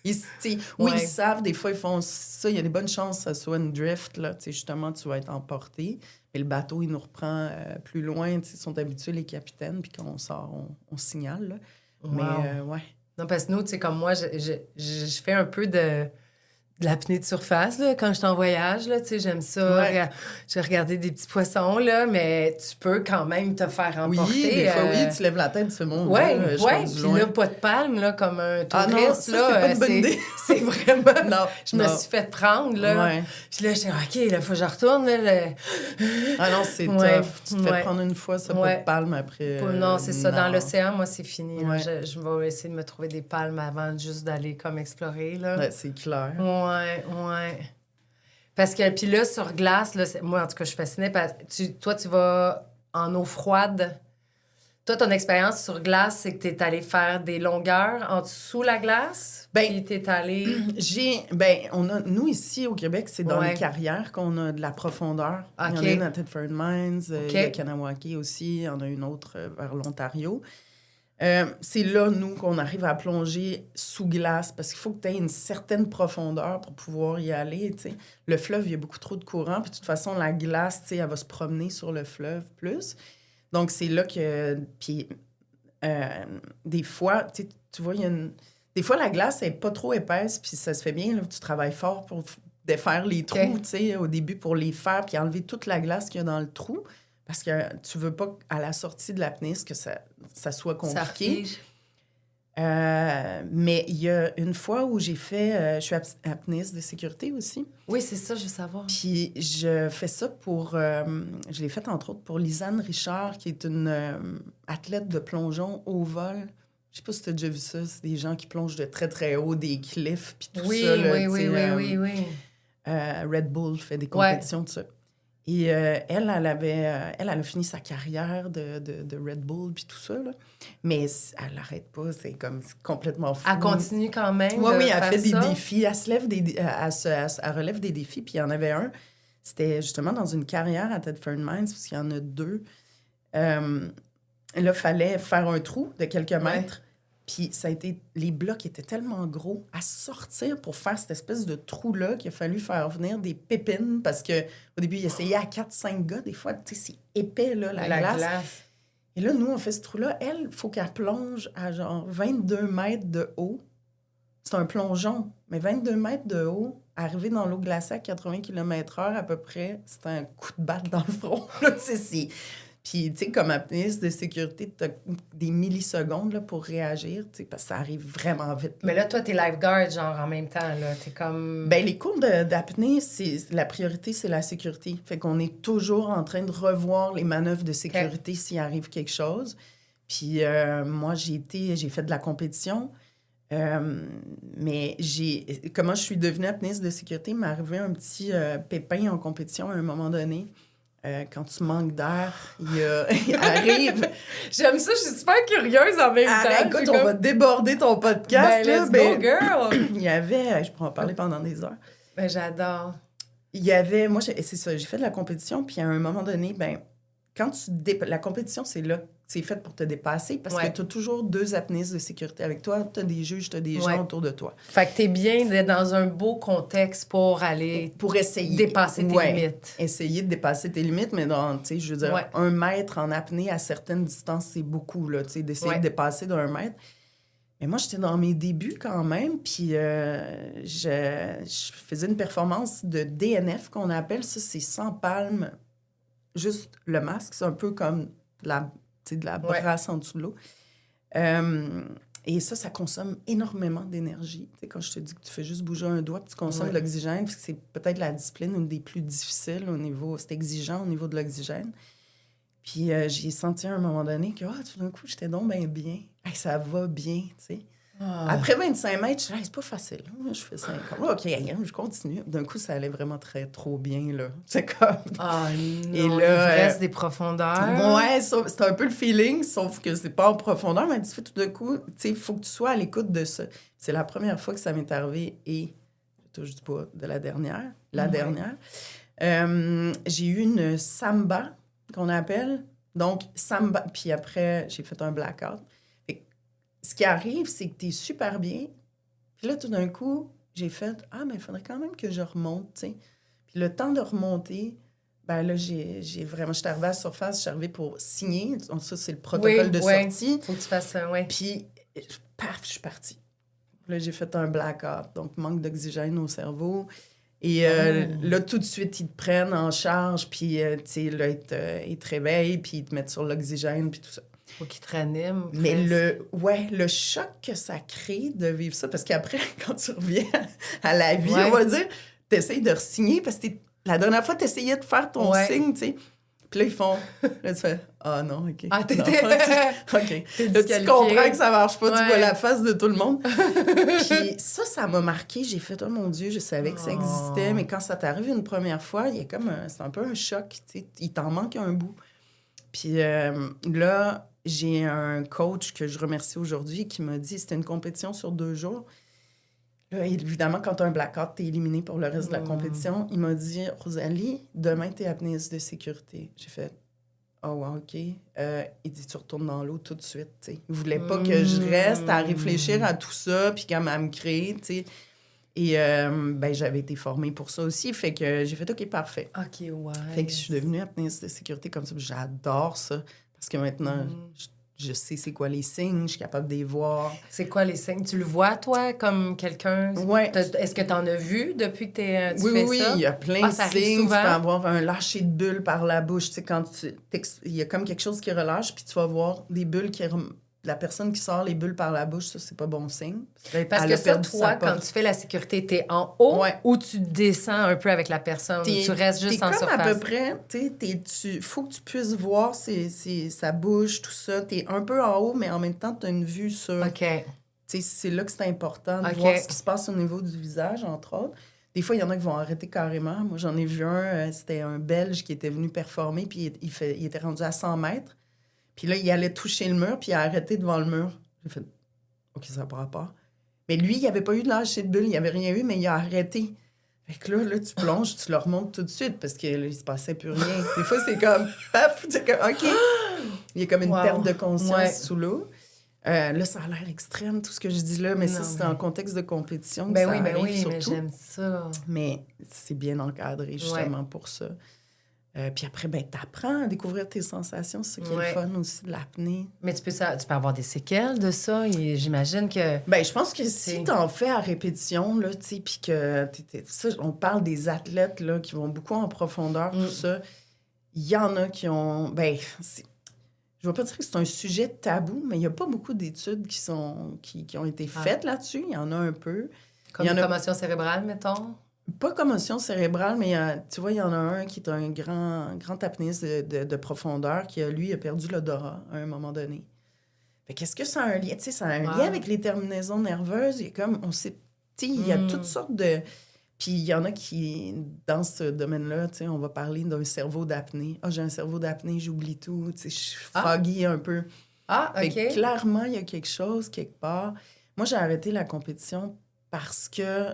S2: Ils savent, des fois, ils font ça. Il y a des bonnes chances que ça soit une drift, là. Justement, tu vas être emporté. Mais le bateau, il nous reprend plus loin. Ils sont habitués, les capitaines. Puis quand on sort, on signale, là. Wow. Mais, ouais.
S1: Non, parce que nous, tu sais, comme moi, je fais un peu de de l'apnée de surface, là, quand je suis en voyage, là, tu sais, j'aime ça.
S2: Ouais.
S1: J'ai regardé des petits poissons, là, mais tu peux quand même te faire emporter.
S2: Oui, des fois, oui, tu lèves la tête, tu fais mon Dieu, je suis rendu
S1: puis
S2: loin.
S1: là, pas de palme, là, comme un touriste,
S2: non, ça,
S1: là.
S2: c'est pas une bonne idée.
S1: C'est vraiment...
S2: Non,
S1: je me suis fait prendre, là.
S2: Ouais.
S1: Puis là, j'étais OK, là, faut que je retourne, là.
S2: Ah non, c'est
S1: Ouais.
S2: tough. Tu te fais prendre une fois, ça, pas de palme après.
S1: Non, c'est ça. Dans l'océan, moi, c'est fini.
S2: Ouais.
S1: Je vais essayer de me trouver des palmes avant juste d'aller comme explorer, là.
S2: Ouais, c'est clair.
S1: Ouais. Parce que, puis là, sur glace, là, moi, en tout cas, je suis fascinée. Toi, tu vas en eau froide. Toi, ton expérience sur glace, c'est que tu es allé faire des longueurs en dessous la glace? Puis tu es allé...
S2: Nous, ici, au Québec, c'est dans les carrières qu'on a de la profondeur.
S1: Okay.
S2: Il y en a une à Thetford Mines, il y a Kanawake aussi, il y en a une autre vers l'Ontario. C'est là, nous, qu'on arrive à plonger sous glace parce qu'il faut que tu aies une certaine profondeur pour pouvoir y aller, tu sais. Le fleuve, il y a beaucoup trop de courant, puis de toute façon, la glace, tu sais, elle va se promener sur le fleuve plus. Donc, c'est là que... Puis, des fois, tu vois, il y a une... Des fois, la glace n'est pas trop épaisse, puis ça se fait bien, là, tu travailles fort pour défaire les trous, tu sais, au début, pour les faire, puis enlever toute la glace qu'il y a dans le trou. Parce que tu veux pas qu'à la sortie de l'apnée, que ça soit compliqué. Mais il y a une fois où j'ai fait... je suis apnéiste de sécurité aussi.
S1: Oui, c'est ça, je veux savoir.
S2: Puis je fais ça pour... je l'ai fait, entre autres, pour Lisanne Richard, qui est une athlète de plongeon au vol. Je sais pas si tu as déjà vu ça. C'est des gens qui plongent de très, très haut, des cliffs, puis tout ça. Là,
S1: Oui.
S2: Red Bull fait des compétitions de ça. Et elle a fini sa carrière de Red Bull puis tout ça, là. Mais elle n'arrête pas, c'est complètement fou.
S1: Elle continue quand même.
S2: Oui, elle fait des défis. Elle se lève elle relève des défis. Puis il y en avait un, c'était justement dans une carrière à Thetford Mines, parce qu'il y en a 2. Là, il fallait faire un trou de quelques mètres. Puis ça a été... Les blocs étaient tellement gros à sortir pour faire cette espèce de trou-là qu'il a fallu faire venir des pépines parce qu'au début, il essayait à 4-5 gars. Des fois, tu sais, c'est épais, là, la glace. Et là, nous, on fait ce trou-là. Elle, il faut qu'elle plonge à genre 22 mètres de haut. C'est un plongeon, mais 22 mètres de haut, arriver dans l'eau glacée à 80 km/h à peu près, c'est un coup de batte dans le front. Là, puis, tu sais, comme apnéiste de sécurité, tu as des millisecondes là, pour réagir, tu sais, parce que ça arrive vraiment vite.
S1: Mais là, toi, t'es lifeguard, genre, en même temps, là. T'es comme...
S2: Bien, les cours d'apnée, la priorité, c'est la sécurité. Fait qu'on est toujours en train de revoir les manœuvres de sécurité s'il arrive quelque chose. Puis, moi, j'ai fait de la compétition. Mais comment je suis devenue apnéiste de sécurité, il m'est arrivé un petit pépin en compétition à un moment donné. Quand tu manques d'air, il arrive.
S1: J'aime ça, je suis super curieuse en même temps.
S2: Écoute, on va déborder ton podcast.
S1: Let's go, girl!
S2: Il y avait... Je pourrais en parler pendant des heures.
S1: Ben, j'adore.
S2: Il y avait... Moi, c'est ça, j'ai fait de la compétition, puis à un moment donné, quand la compétition, c'est fait pour te dépasser parce que tu as toujours 2 apnéistes de sécurité avec toi. Tu as des juges, tu as des gens autour de toi.
S1: Fait que tu es bien d'être dans un beau contexte pour aller...
S2: Pour essayer.
S1: Dépasser tes limites.
S2: Essayer de dépasser tes limites, mais je veux dire, 1 mètre en apnée à certaines distances, c'est beaucoup, là, d'essayer de dépasser d'1 mètre. Mais moi, j'étais dans mes débuts quand même, puis je faisais une performance de DNF qu'on appelle. Ça, c'est sans palme, juste le masque. C'est un peu comme de la brasse en dessous de l'eau. Et ça consomme énormément d'énergie. Tu sais, quand je te dis que tu fais juste bouger un doigt, puis tu consommes de l'oxygène, c'est peut-être la discipline une des plus difficiles au niveau... C'est exigeant au niveau de l'oxygène. Puis j'ai senti à un moment donné que, tout d'un coup, j'étais donc bien. Hey, ça va bien, tu sais. Après 25 mètres, je dis, c'est pas facile. Je fais 5 ans. OK, je continue. D'un coup, ça allait vraiment trop bien, là. C'est comme...
S1: Et là, il reste des profondeurs.
S2: Ouais, c'est un peu le feeling, sauf que c'est pas en profondeur, mais tu fais tout d'un coup, tu sais, il faut que tu sois à l'écoute de ça. C'est la première fois que ça m'est arrivé et, je touche du bois, de la dernière. J'ai eu une samba, qu'on appelle. Donc, samba. Puis après, j'ai fait un blackout. Ce qui arrive, c'est que tu es super bien. Puis là, tout d'un coup, j'ai fait « mais il faudrait quand même que je remonte, tu sais. » Puis le temps de remonter, là, j'ai vraiment... Je suis arrivée à la surface, je suis arrivée pour signer. Donc ça, c'est le protocole de sortie.
S1: Faut que tu fasses ça,
S2: Puis, paf, je suis partie. Là, j'ai fait un blackout, donc manque d'oxygène au cerveau. Et là, tout de suite, ils te prennent en charge, puis, tu sais, là, ils te réveillent, puis ils te mettent sur l'oxygène, puis tout ça.
S1: Faut qu'ils te raniment.
S2: Mais le choc que ça crée de vivre ça, parce qu'après, quand tu reviens à la vie, on va dire, t'essayes de re-signer, parce que la dernière fois, t'essayais de faire ton signe, tu sais. Puis là, ils font... Là, tu fais... Ah non, OK.
S1: Ah,
S2: OK. Là, tu comprends que ça marche pas. Tu vois la face de tout le monde. Puis ça m'a marqué. J'ai fait, oh mon Dieu, je savais que ça existait. Mais quand ça t'arrive une première fois, il y a comme c'est un peu un choc. Tu sais, il t'en manque un bout. Puis là, j'ai un coach que je remercie aujourd'hui qui m'a dit, c'était une compétition sur 2 jours. Là, évidemment, quand tu as un blackout, tu es éliminé pour le reste de la compétition. Il m'a dit, Rosalie, demain, tu es apnéiste de sécurité. J'ai fait, oh, wow, OK. Il dit, tu retournes dans l'eau tout de suite. T'sais. Il voulait pas que je reste à réfléchir à tout ça, puis quand même me créer. T'sais. Et j'avais été formée pour ça aussi. Fait que j'ai fait, OK, parfait.
S1: OK, ouais.
S2: Fait que je suis devenue apnéiste de sécurité comme ça. J'adore ça. Parce que maintenant, je sais c'est quoi les signes, je suis capable de les voir.
S1: C'est quoi les signes? Tu le vois, toi, comme quelqu'un?
S2: Oui.
S1: Est-ce que tu en as vu depuis que tu fais ça?
S2: Oui, il y a plein de signes. Tu peux avoir un lâcher de bulles par la bouche. Tu sais, quand il y a comme quelque chose qui relâche, puis tu vas voir des bulles qui... La personne qui sort les bulles par la bouche, ça, c'est pas bon signe.
S1: Parce que ça, toi, quand tu fais la sécurité, t'es en haut ou tu descends un peu avec la personne? Tu restes juste en surface?
S2: T'es comme à peu près, tu sais, faut que tu puisses voir sa bouche, tout ça. T'es un peu en haut, mais en même temps, t'as une vue sur...
S1: OK.
S2: Tu sais, c'est là que c'est important de voir ce qui se passe au niveau du visage, entre autres. Des fois, il y en a qui vont arrêter carrément. Moi, j'en ai vu un, c'était un Belge qui était venu performer, puis il était rendu à 100 mètres. Puis là, il allait toucher le mur, puis il a arrêté devant le mur. J'ai fait, OK, ça n'a pas rapport. Mais lui, il n'avait pas eu de lâcher de bulle, il n'y avait rien eu, mais il a arrêté. Fait que là, tu plonges, tu le remontes tout de suite, parce qu'il ne se passait plus rien. Des fois, c'est comme, paf, c'est comme, OK. Il y a comme une perte de conscience sous l'eau. Là, ça a l'air extrême, tout ce que je dis là, mais ça, c'est en contexte de compétition.
S1: Oui, mais j'aime ça.
S2: Mais c'est bien encadré, justement, pour ça. Puis après, t'apprends à découvrir tes sensations. C'est ça qui est le fun aussi de l'apnée.
S1: Mais tu peux avoir des séquelles de ça. Et j'imagine que...
S2: Je pense que si t'en fais à répétition, là, tu sais, puis que... Ça, on parle des athlètes, là, qui vont beaucoup en profondeur, tout ça. Il y en a qui ont... je ne vais pas dire que c'est un sujet tabou, mais il n'y a pas beaucoup d'études qui ont été faites là-dessus. Il y en a un peu.
S1: Comme une commotion cérébrale, mettons?
S2: Pas commotion cérébrale, mais tu vois, il y en a un qui est un grand apnéiste de profondeur qui, lui, a perdu l'odorat à un moment donné. Fait qu'est-ce que ça a un lien? Tu sais, ça a un lien avec les terminaisons nerveuses. Il y a comme, on sait, tu sais, il y a toutes sortes de... Puis il y en a qui, dans ce domaine-là, tu sais, on va parler d'un cerveau d'apnée. Ah, j'ai un cerveau d'apnée, j'oublie tout. Tu sais, je suis foggy un peu.
S1: Ah, OK.
S2: Fait que, clairement, il y a quelque chose, quelque part. Moi, j'ai arrêté la compétition parce que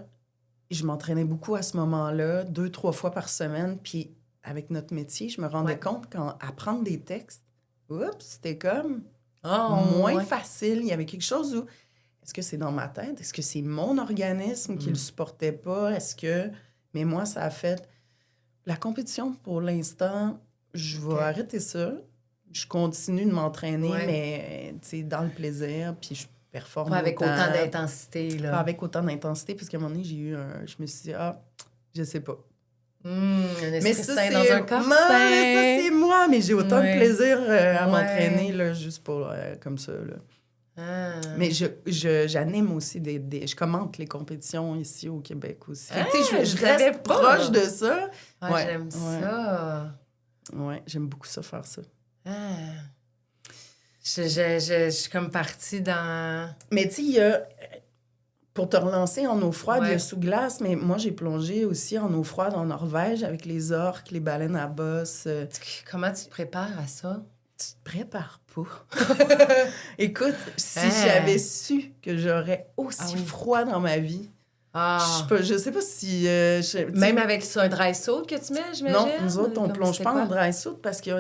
S2: je m'entraînais beaucoup à ce moment-là, 2-3 fois par semaine. Puis avec notre métier, je me rendais compte qu'apprendre des textes, c'était comme moins facile. Il y avait quelque chose où, est-ce que c'est dans ma tête? Est-ce que c'est mon organisme qui le supportait pas? Mais moi, ça a fait... La compétition, pour l'instant, je vais arrêter ça. Je continue de m'entraîner, mais dans le plaisir, puis je performe
S1: pas avec autant d'intensité, là.
S2: Pas avec autant d'intensité, parce qu'à un moment donné, je me suis dit, je sais pas.
S1: Mais ça, c'est dans un corps
S2: ça, c'est moi, mais j'ai autant de plaisir à m'entraîner, là, juste pour, comme ça, là. Mais j'anime aussi je commente les compétitions ici au Québec aussi. Je reste proche de ça.
S1: J'aime ça.
S2: Ouais, j'aime beaucoup ça, faire ça.
S1: Je suis comme partie dans...
S2: Mais tu sais, pour te relancer en eau froide, il y a sous glace, mais moi, j'ai plongé aussi en eau froide en Norvège avec les orques, les baleines à bosse.
S1: Comment tu te prépares à ça?
S2: Tu te prépares pas. Écoute, si j'avais su que j'aurais aussi froid dans ma vie, je sais pas si...
S1: Même avec ça, un dry suit que tu mets, j'imagine?
S2: Non, nous autres, on plonge pas en dry suit parce que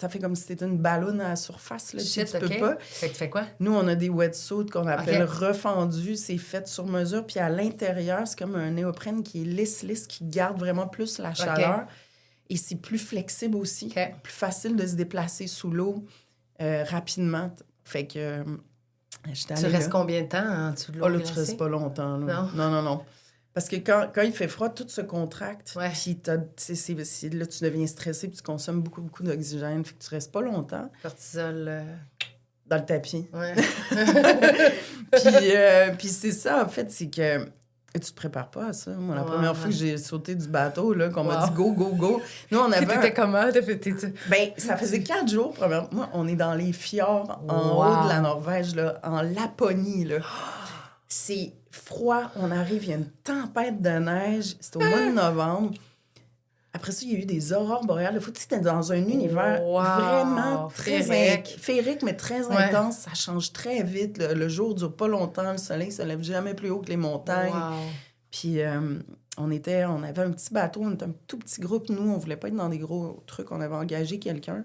S2: ça fait comme si c'était une ballonne à la surface. Là, tu peux pas.
S1: Fait que tu fais quoi?
S2: Nous, on a des wetsuits qu'on appelle refendus. C'est fait sur mesure. Puis à l'intérieur, c'est comme un néoprène qui est lisse, qui garde vraiment plus la chaleur. Et c'est plus flexible aussi. Plus facile de se déplacer sous l'eau rapidement. Fait que J'étais
S1: Tu
S2: allée
S1: restes
S2: là.
S1: combien de temps en dessous de l'eau
S2: Là, tu
S1: glacée?
S2: restes pas longtemps. Là.
S1: Non.
S2: Non. Parce que quand il fait froid, tout se contracte.
S1: Ouais.
S2: Puis là, tu deviens stressé puis tu consommes beaucoup d'oxygène. Fait que tu restes pas longtemps.
S1: Cortisol.
S2: Dans le tapis.
S1: Ouais.
S2: Puis c'est ça, en fait, c'est que tu te prépares pas à ça. Moi, la première fois que j'ai sauté du bateau, là, qu'on m'a dit go, go, go. Nous, on avait.
S1: T'étais comment?
S2: Ben, ça faisait 4 jours, premièrement. Moi, on est dans les fjords en haut de la Norvège, là, en Laponie, là. C'est froid, on arrive, il y a une tempête de neige. C'est au mois de novembre. Après ça, il y a eu des aurores boréales. Il faut que tu étais dans un univers vraiment très féerique, mais très intense. Ça change très vite. Le jour dure pas longtemps. Le soleil se lève jamais plus haut que les montagnes. Puis on avait un petit bateau. On était un tout petit groupe. Nous, on voulait pas être dans des gros trucs. On avait engagé quelqu'un.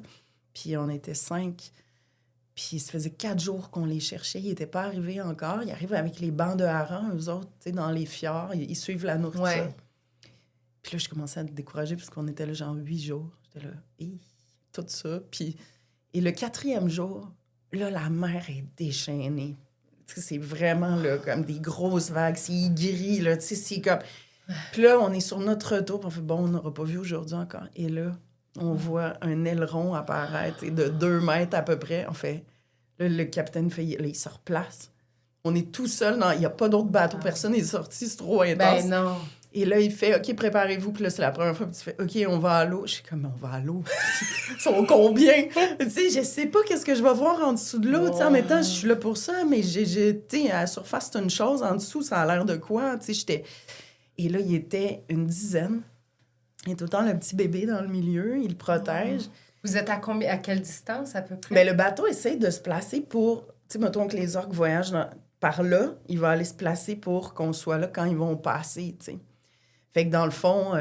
S2: Puis on était 5. Puis ça faisait 4 jours qu'on les cherchait. Ils n'étaient pas arrivés encore. Ils arrivent avec les bancs de harengs, eux autres, tu sais, dans les fjords. Ils suivent la nourriture. Ouais. Puis là, je commençais à me décourager parce qu'on était là genre 8 jours. J'étais là, tout ça. Puis, et le 4e jour, là, la mer est déchaînée. Tu sais, c'est vraiment là, comme des grosses vagues. C'est gris, là. Tu sais, c'est comme... Puis là, on est sur notre retour. Puis on fait, bon, on n'aura pas vu aujourd'hui encore. Et là, on voit un aileron apparaître de 2 mètres à peu près. On fait... Là, le capitaine fait... Là, il se replace. On est tout seul. Il n'y a pas d'autre bateau. Personne n'est sorti. C'est trop intense.
S1: Ben non.
S2: Et là, il fait « OK, préparez-vous. » Puis là, c'est la première fois que tu fais « OK, on va à l'eau. » Je suis comme « On va à l'eau? » Ils sont combien? Tu sais, je sais pas qu'est-ce que je vais voir en dessous de l'eau. Tu sais, en même temps, je suis là pour ça, mais tu sais, à la surface, c'est une chose. En dessous, ça a l'air de quoi? Tu sais, j'étais... Et là, il était une dizaine. Il y a tout le temps le petit bébé dans le milieu. Il le protège.
S1: Vous êtes à combien? À quelle distance, à peu près?
S2: Bien, le bateau essaie de se placer pour... Tu sais, mettons que les orques voyagent par là. Il va aller se placer pour qu'on soit là quand ils vont passer, tu sais. Fait que dans le fond,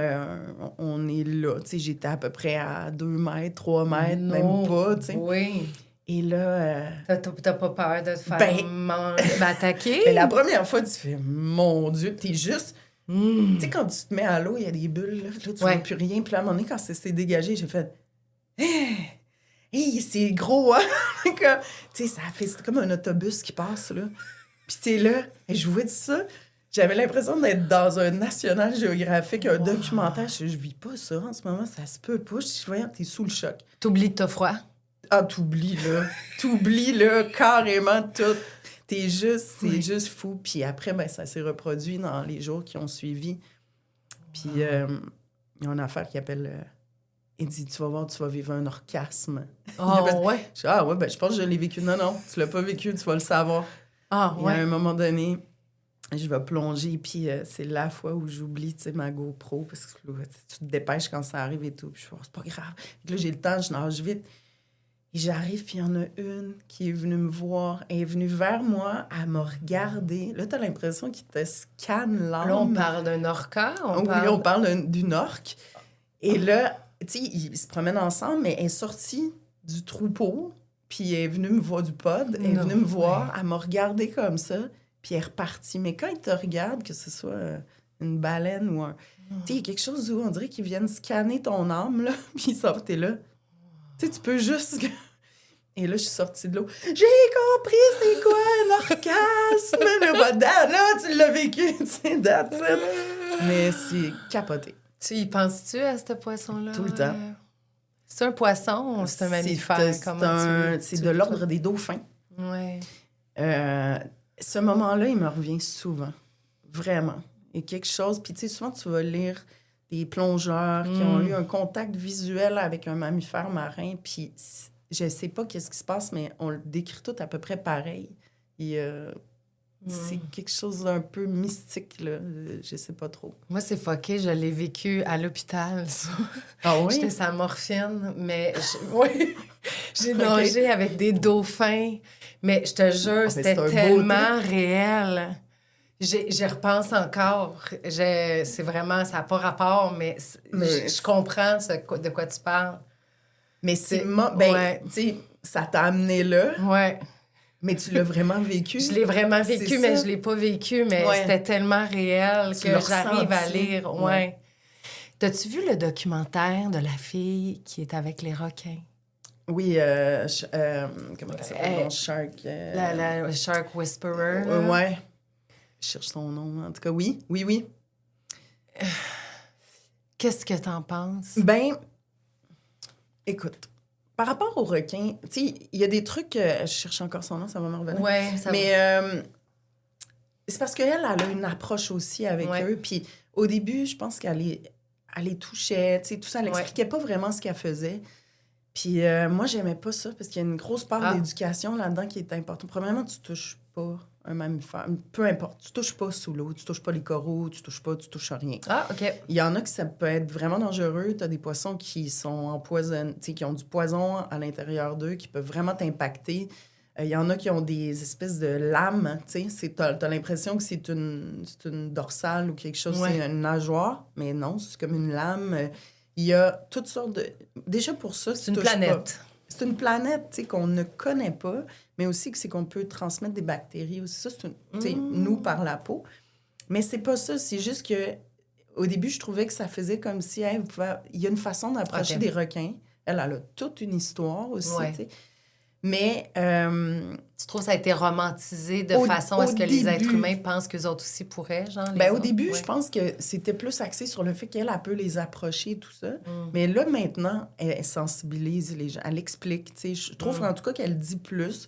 S2: on est là. Tu sais, j'étais à peu près à 2 mètres, 3 mètres, même pas, tu sais.
S1: Oui.
S2: Et là...
S1: T'as pas peur de te faire attaquer?
S2: Mais la première fois, tu fais, mon Dieu, t'es juste... Tu sais, quand tu te mets à l'eau, il y a des bulles, là tu vois plus rien. Puis là, à un moment donné, quand c'est dégagé, j'ai fait... Hey, c'est gros, hein? Tu sais, c'est comme un autobus qui passe, là. Puis t'es là, et je vois ça... J'avais l'impression d'être dans un National Geographic, un documentaire. Je vis pas ça en ce moment, ça se peut pas. Je dis, voyons, t'es sous le choc.
S1: T'oublies que t'as froid?
S2: Ah, t'oublies, là, carrément tout. C'est juste fou. Puis après, ben, ça s'est reproduit dans les jours qui ont suivi. Puis il y a une affaire qui appelle... il dit, tu vas voir, tu vas vivre un orgasme.
S1: Ouais?
S2: Je dis, ah ouais, ben je pense que je l'ai vécu. Non, tu l'as pas vécu, tu vas le savoir.
S1: Ah ouais?
S2: Et à un moment donné... Je vais plonger, puis c'est la fois où j'oublie, tu sais, ma GoPro, parce que là, tu te dépêches quand ça arrive et tout. Puis je fais, c'est pas grave. Puis là, j'ai le temps, je nage vite. Et j'arrive, puis il y en a une qui est venue me voir. Elle est venue vers moi, elle m'a regardée. Là, t'as l'impression qu'il te scanne l'âme.
S1: Là, on parle d'un orca?
S2: Oui, on parle d'une orque. Et là, tu sais, ils se promènent ensemble, mais elle est sortie du troupeau, puis elle est venue me voir du pod. Elle est venue me voir, elle m'a regardée comme ça. Puis elle est repartie. Mais quand ils te regardent, que ce soit une baleine ou un... Tu sais, il y a quelque chose où on dirait qu'ils viennent scanner ton âme, là, puis ils sortent là. Tu sais, tu peux juste... Et là, je suis sortie de l'eau. J'ai compris c'est quoi un orgasme! Là, tu l'as vécu, tu sais, that's it. Mais c'est capoté.
S1: Tu y penses-tu à ce poisson-là?
S2: Tout le temps.
S1: C'est un poisson ou c'est un mammifère?
S2: C'est de l'ordre des dauphins.
S1: Oui.
S2: Ce moment-là, il me revient souvent. Vraiment. Il y a quelque chose... Puis, tu sais, souvent, tu vas lire des plongeurs qui ont eu un contact visuel avec un mammifère marin, puis je sais pas qu'est-ce qui se passe, mais on le décrit tout à peu près pareil. C'est quelque chose d'un peu mystique, là. Je sais pas trop.
S1: Moi, c'est fucké. Je l'ai vécu à l'hôpital.
S2: Ah oui?
S1: J'étais sa morphine, mais... Oui. J'ai nagé avec des dauphins. Mais je te jure, c'était tellement réel. J'y repense encore. C'est vraiment... Ça n'a pas rapport, mais je comprends de quoi tu parles.
S2: Mais tu sais, ça t'a amené là.
S1: Ouais.
S2: Mais tu l'as vraiment vécu.
S1: Je l'ai vraiment vécu, mais je l'ai pas vécu. Mais c'était tellement réel que j'arrive à lire. Ouais. T'as-tu vu le documentaire de la fille qui est avec les requins?
S2: Oui, comment ça s'appelle? Shark...
S1: La Shark Whisperer.
S2: Ouais. Je cherche son nom. En tout cas, oui.
S1: Qu'est-ce que t'en penses?
S2: Ben, écoute, par rapport aux requins, tu sais, il y a des trucs... je cherche encore son nom, ça va me revenir.
S1: Ouais, ça
S2: Mais c'est parce qu'elle a une approche aussi avec eux. Puis au début, je pense qu'elle les touchait, tu sais, tout ça. Elle n'expliquait pas vraiment ce qu'elle faisait. Puis moi, j'aimais pas ça parce qu'il y a une grosse part d'éducation là-dedans qui est importante. Premièrement, tu touches pas un mammifère. Peu importe. Tu touches pas sous l'eau, tu touches pas les coraux, tu touches rien.
S1: Ah, OK.
S2: Il y en a que ça peut être vraiment dangereux. Tu as des poissons qui sont empoisonnés, tu sais, qui ont du poison à l'intérieur d'eux, qui peuvent vraiment t'impacter. Il y en a qui ont des espèces de lames, tu sais. T'as l'impression que c'est une dorsale ou quelque chose, c'est une nageoire. Mais non, c'est comme une lame. Il y a toutes sortes de... Déjà pour ça,
S1: c'est une planète.
S2: C'est une planète, tu sais, qu'on ne connaît pas, mais aussi que c'est qu'on peut transmettre des bactéries aussi. Ça, c'est nous par la peau. Mais c'est pas ça, c'est juste que au début, je trouvais que ça faisait comme si il y a une façon d'approcher des requins. Elle a toute une histoire aussi, tu sais. Mais...
S1: tu trouves que ça a été romantisé de façon à ce que les êtres humains pensent qu'eux autres aussi pourraient, genre?
S2: Au début, je pense que c'était plus axé sur le fait qu'elle peut les approcher et tout ça. Mais là, maintenant, elle sensibilise les gens. Elle explique, tu sais. Je trouve en tout cas qu'elle dit plus.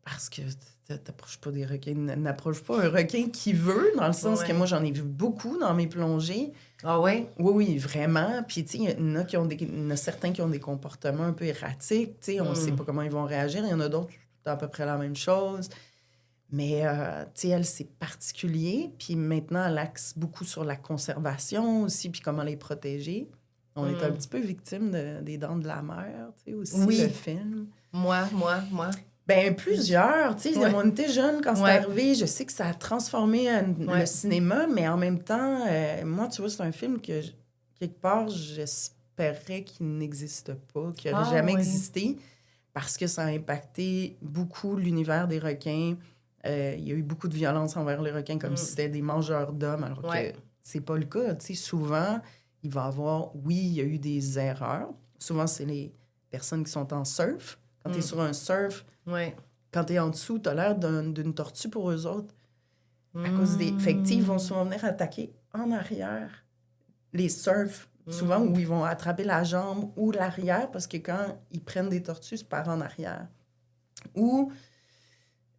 S2: Parce que t'approches pas des requins. N'approche pas un requin qui veut, dans le sens que moi, j'en ai vu beaucoup dans mes plongées.
S1: Ah oui?
S2: Oui, vraiment. Puis, tu sais, il y en a certains qui ont des comportements un peu erratiques. Tu sais, on ne sait pas comment ils vont réagir. Il y en a d'autres, c'est à peu près la même chose. Mais, tu sais, elle, c'est particulier. Puis maintenant, elle axe beaucoup sur la conservation aussi, puis comment les protéger. On est un petit peu victime des Dents de la Mer, tu sais, aussi, le film.
S1: Moi.
S2: Ben plusieurs, tu sais, on était jeunes quand c'est arrivé. Je sais que ça a transformé le cinéma, mais en même temps, moi, tu vois, c'est un film que, quelque part, j'espérais qu'il n'existe pas, qu'il n'aurait jamais existé, parce que ça a impacté beaucoup l'univers des requins. Il y a eu beaucoup de violence envers les requins, comme si c'était des mangeurs d'hommes, alors que c'est pas le cas. Tu sais, souvent, il va y avoir... Oui, il y a eu des erreurs. Souvent, c'est les personnes qui sont en surf. Quand tu es sur un surf... Quand t'es en dessous, t'as l'air d'une tortue pour eux autres. À cause des... Fait que, ils vont souvent venir attaquer en arrière. Les surfs, souvent, où ils vont attraper la jambe ou l'arrière, parce que quand ils prennent des tortues, c'est par en arrière. Ou...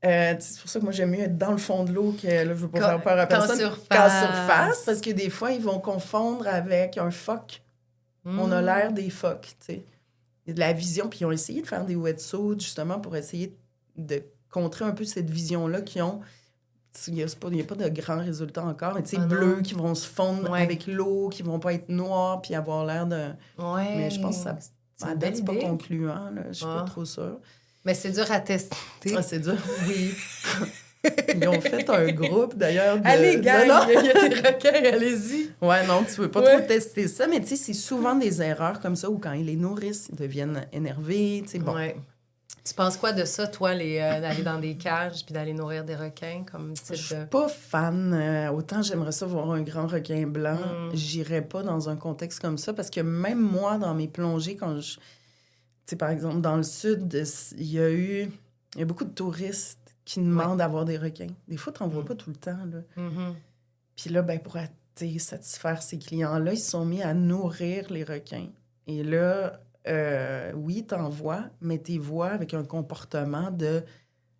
S2: c'est pour ça que moi, j'aime mieux être dans le fond de l'eau que, là, je veux pas faire peur à personne. Qu'en surface, parce que des fois, ils vont confondre avec un phoque. On a l'air des phoques, tu sais. Il y a de la vision, puis ils ont essayé de faire des wetsuits, justement, pour essayer de contrer un peu cette vision-là qu'ils ont. Il n'y a pas de grands résultats encore, mais tu sais, bleus qui vont se fondre avec l'eau, qui vont pas être noirs, puis avoir l'air de... Mais je pense que ça c'est pas concluant, là. Je suis pas trop sûre.
S1: Mais c'est dur à tester.
S2: Ah, c'est dur, oui. Ils ont fait un groupe, d'ailleurs.
S1: Allez, gang, il y a des requins, allez-y.
S2: Ouais, non, tu veux pas trop tester ça, mais tu sais, c'est souvent des erreurs comme ça où quand ils les nourrissent, ils deviennent énervés, tu sais, bon.
S1: Ouais. Tu penses quoi de ça, toi, d'aller dans des cages puis d'aller nourrir des requins comme type de...
S2: Je suis pas fan. Autant j'aimerais ça voir un grand requin blanc. J'irais pas dans un contexte comme ça parce que même moi, dans mes plongées, quand je... Tu sais, par exemple, dans le sud, il y a beaucoup de touristes qui demandent d'avoir des requins. Des fois, tu n'en vois pas tout le temps, là. Puis là, ben, pour satisfaire ces clients-là, ils se sont mis à nourrir les requins. Et là, oui, t'en vois, mais t'es vois avec un comportement de...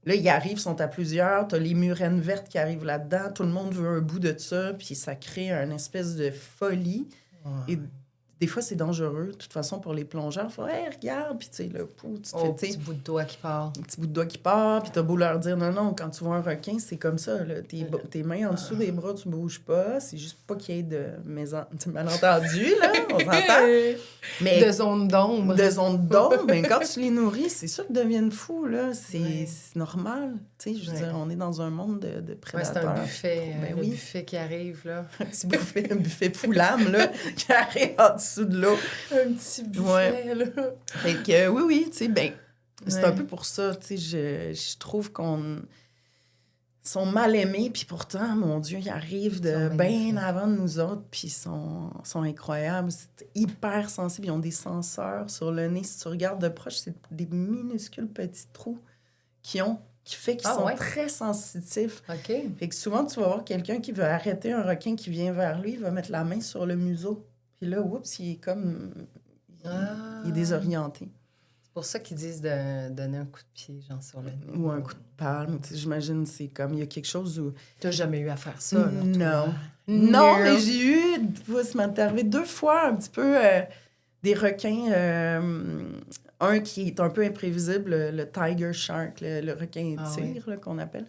S2: Là, ils arrivent, sont à plusieurs, t'as les murènes vertes qui arrivent là-dedans, tout le monde veut un bout de ça, puis ça crée une espèce de folie. Et des fois, c'est dangereux, de toute façon, pour les plongeurs. Il faut, hey, regarde, puis tu sais, le pouls, tu te fais,
S1: petit bout de doigt qui part.
S2: Un petit bout de doigt qui part, puis t'as beau leur dire, non, quand tu vois un requin, c'est comme ça, là. Tes mains en dessous des bras, tu bouges pas. C'est juste pas qu'il y ait de malentendu, là, on s'entend. Mais
S1: de zone d'ombre.
S2: De zone d'ombre, ben quand tu les nourris, c'est sûr qu'ils deviennent fous, là. C'est normal. Tu sais, je veux dire, on est dans un monde de prédateurs.
S1: C'est un buffet, buffet qui arrive, là.
S2: Un petit buffet, un buffet foulame, là, qui arrive en dessous de l'eau.
S1: Un petit buffet, là.
S2: Fait que, oui, tu sais, ben, c'est un peu pour ça, tu sais, je trouve qu'on... sont mal aimés, puis pourtant, mon Dieu, ils arrivent de bien avant de nous autres, puis ils sont incroyables. C'est hyper sensible. Ils ont des senseurs sur le nez. Si tu regardes de proche, c'est des minuscules petits trous qui fait qu'ils sont très sensitifs.
S1: OK.
S2: Fait que souvent, tu vas voir quelqu'un qui veut arrêter un requin qui vient vers lui, il va mettre la main sur le museau. Puis là, oups, il est comme... Il est désorienté.
S1: C'est pour ça qu'ils disent de donner un coup de pied, genre, sur le nez.
S2: Ou un coup de palme. J'imagine, c'est comme... Il y a quelque chose où...
S1: T'as jamais eu à faire ça, là?
S2: Non. Non, mais j'ai eu... Ça m'est arrivé 2 fois, un petit peu, des requins... un qui est un peu imprévisible, le tiger shark, le requin tigre, là, qu'on appelle.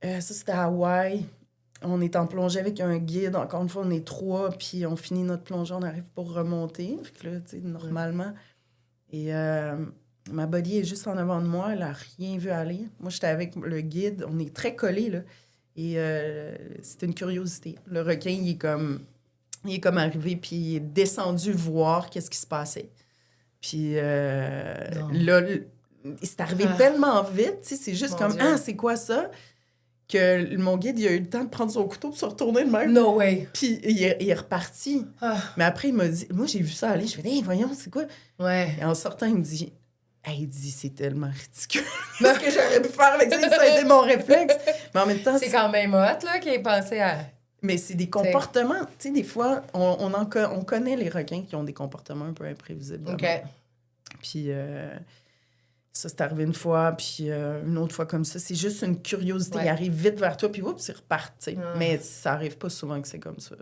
S2: Ça, c'était à Hawaï. On est en plongée avec un guide. Encore une fois, on est 3, puis on finit notre plongée, on arrive pour remonter. Fait que là, tu sais, normalement... Et ma buddy est juste en avant de moi, elle a rien vu aller. Moi, j'étais avec le guide, on est très collés, là. Et c'était une curiosité. Le requin, il est comme arrivé, puis il est descendu voir qu'est-ce qui se passait. Puis là, c'est arrivé tellement vite, tu sais, c'est juste comme, c'est quoi ça? Que mon guide, il a eu le temps de prendre son couteau pour se retourner de même.
S1: No way!
S2: Puis il est reparti. Mais après, il m'a dit... Moi, j'ai vu ça aller. Je me dis, hey, voyons, c'est quoi?
S1: Ouais.
S2: Et en sortant, il me dit... Hey, il dit, c'est tellement ridicule. Qu'est-ce que j'aurais pu faire avec ça? Ça a été mon réflexe. Mais en même temps...
S1: C'est quand même hot, là, qui est pensé à...
S2: Mais c'est des comportements... Tu sais, des fois, on connaît les requins qui ont des comportements un peu imprévisibles.
S1: OK.
S2: Puis... ça, c'est arrivé une fois, puis une autre fois comme ça. C'est juste une curiosité. Il arrive vite vers toi, puis oups, il repart, tu sais. Mais ça arrive pas souvent que c'est comme ça.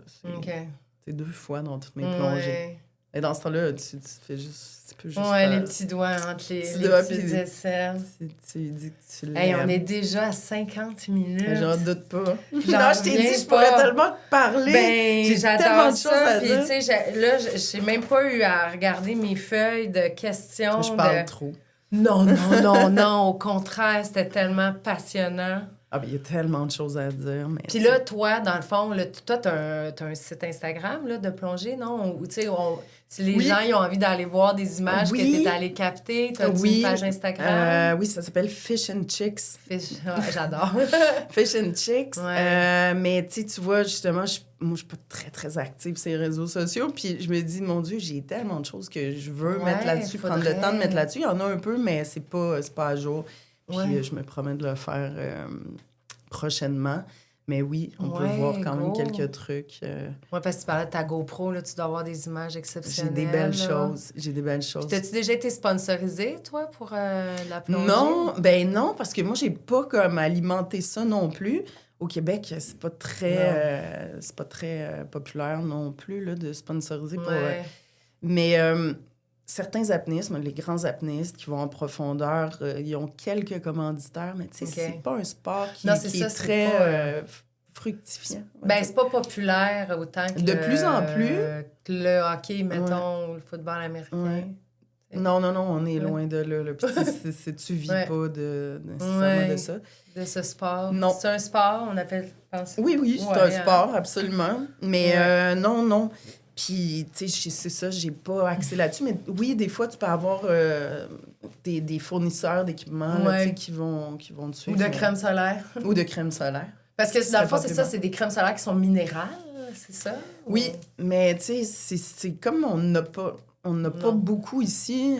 S2: C'est 2 fois dans toutes mes plongées. Et dans ce temps-là, tu fais juste... Tu peux juste faire...
S1: les petits doigts entre les petites aisselles.
S2: Tu dis que tu l'aimes.
S1: Hey, on est déjà à 50 minutes.
S2: J'en doute pas. Non,
S1: je
S2: t'ai dit, je pourrais tellement te parler. J'ai tellement de choses à dire.
S1: Puis, tu sais, là, j'ai même pas eu à regarder mes feuilles de questions.
S2: Je parle trop.
S1: Non, au contraire, c'était tellement passionnant.
S2: Ah, ben il y a tellement de choses à dire. Mais
S1: puis là, toi, dans le fond, là, toi, t'as un site Instagram là, de plongée, non? Ou, tu sais, si les gens ils ont envie d'aller voir des images que t'es allé capter, t'as une page Instagram?
S2: Oui, ça s'appelle Fish and Chicks.
S1: J'adore.
S2: Fish and Chicks. Mais tu vois, justement, moi, je suis pas très, très active sur les réseaux sociaux. Puis je me dis, mon Dieu, j'ai tellement de choses que je veux mettre là-dessus, prendre le temps de mettre là-dessus. Il y en a un peu, mais c'est pas à jour. Puis je me promets de le faire prochainement. Mais oui, on peut voir quand même quelques trucs.
S1: Oui, parce que tu parlais de ta GoPro, là, tu dois avoir des images exceptionnelles.
S2: J'ai des belles choses.
S1: Puis t'as-tu déjà été sponsorisée, toi, pour la plongée?
S2: Non, parce que moi, j'ai pas comme alimenté ça non plus. Au Québec, c'est pas très populaire non plus là, de sponsoriser pour... mais certains apnéistes, les grands apnéistes qui vont en profondeur, ils ont quelques commanditaires, mais tu sais, c'est pas un sport qui est très fructifiant.
S1: Ben, c'est pas populaire autant que...
S2: De plus en plus.
S1: Que le hockey, mettons, ou le football américain.
S2: Ouais. Non, on est loin de là. Puis tu vis pas nécessairement de ça.
S1: De ce sport.
S2: Non.
S1: C'est un sport, on appelle...
S2: Oui, c'est un sport, absolument. Mais non. Puis, tu sais, c'est ça, j'ai pas accès là-dessus. Mais oui, des fois, tu peux avoir des fournisseurs d'équipements qui vont dessus.
S1: Ou de crème solaire.
S2: Ou de crème solaire.
S1: Parce que dans le fond, c'est ça, c'est des crèmes solaires qui sont minérales, c'est ça?
S2: Oui, mais tu sais, c'est comme on n'a pas beaucoup ici.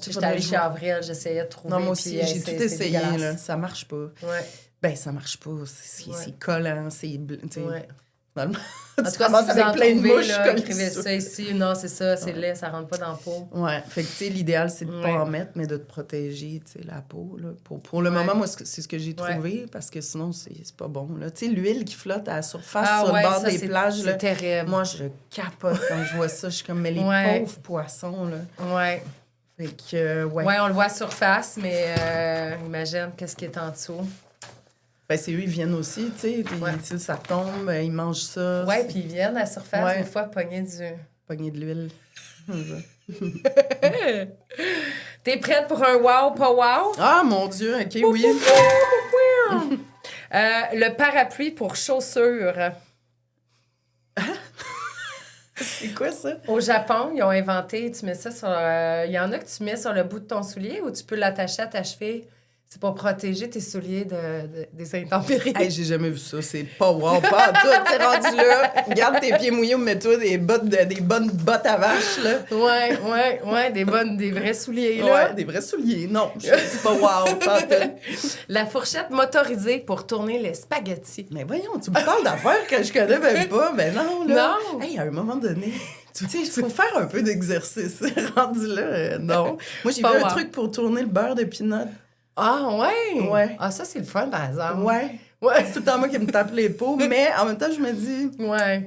S1: J'étais allée chez Avril, j'essayais de trouver.
S2: Non, moi aussi, j'ai tout essayé, là. Ça marche pas.
S1: Ouais.
S2: Ben, ça marche pas. C'est collant, c'est...
S1: En tout cas, si vous en trouvez, là, écrivez ça ici. Non, c'est ça, c'est laid, ça rentre pas dans la peau.
S2: Ouais, fait que, tu sais, l'idéal, c'est de pas en mettre, mais de te protéger, tu sais, la peau, là. Pour le moment, moi, c'est ce que j'ai trouvé, parce que sinon, c'est pas bon, là. Tu sais, l'huile qui flotte à la surface sur le bord des plages, là.
S1: C'est terrible.
S2: Moi, je capote quand je vois ça. Je suis comme, mais les pauvres poissons, là.
S1: Ouais.
S2: Fait que,
S1: on le voit à surface, mais imagine qu'est-ce qui est en dessous.
S2: Ben, c'est eux, ils viennent aussi, tu sais, ça tombe, ils mangent ça.
S1: Ouais, puis ils viennent à la surface une fois pogner
S2: de l'huile.
S1: T'es prête pour un wow, pas wow?
S2: Ah, mon Dieu, OK, oui.
S1: Le parapluie pour chaussures.
S2: C'est quoi ça?
S1: Au Japon, ils ont inventé, tu mets ça sur... Il y en a que tu mets sur le bout de ton soulier ou tu peux l'attacher à ta cheville. C'est pour protéger tes souliers des intempéries.
S2: Hey, j'ai jamais vu ça. C'est pas wow, pas tout. T'es rendu là. Garde tes pieds mouillés ou mets-toi des bonnes bottes à vache, là.
S1: Ouais, des vrais souliers, là.
S2: Ouais, des vrais souliers. Non, c'est pas wow, pas tout.
S1: La fourchette motorisée pour tourner les spaghettis.
S2: Mais voyons, tu me parles d'affaires que je connais même pas. Mais non, là.
S1: Non.
S2: Hey, à un moment donné, tu sais, il faut faire un peu d'exercice. Rendu là, non. Moi, j'ai vu un truc pour tourner le beurre de pinot.
S1: Ah, ouais?
S2: Ouais.
S1: Ah, ça, c'est le fun, par exemple.
S2: Ouais. C'est tout le temps moi qui me tape les peaux, mais en même temps, je me dis,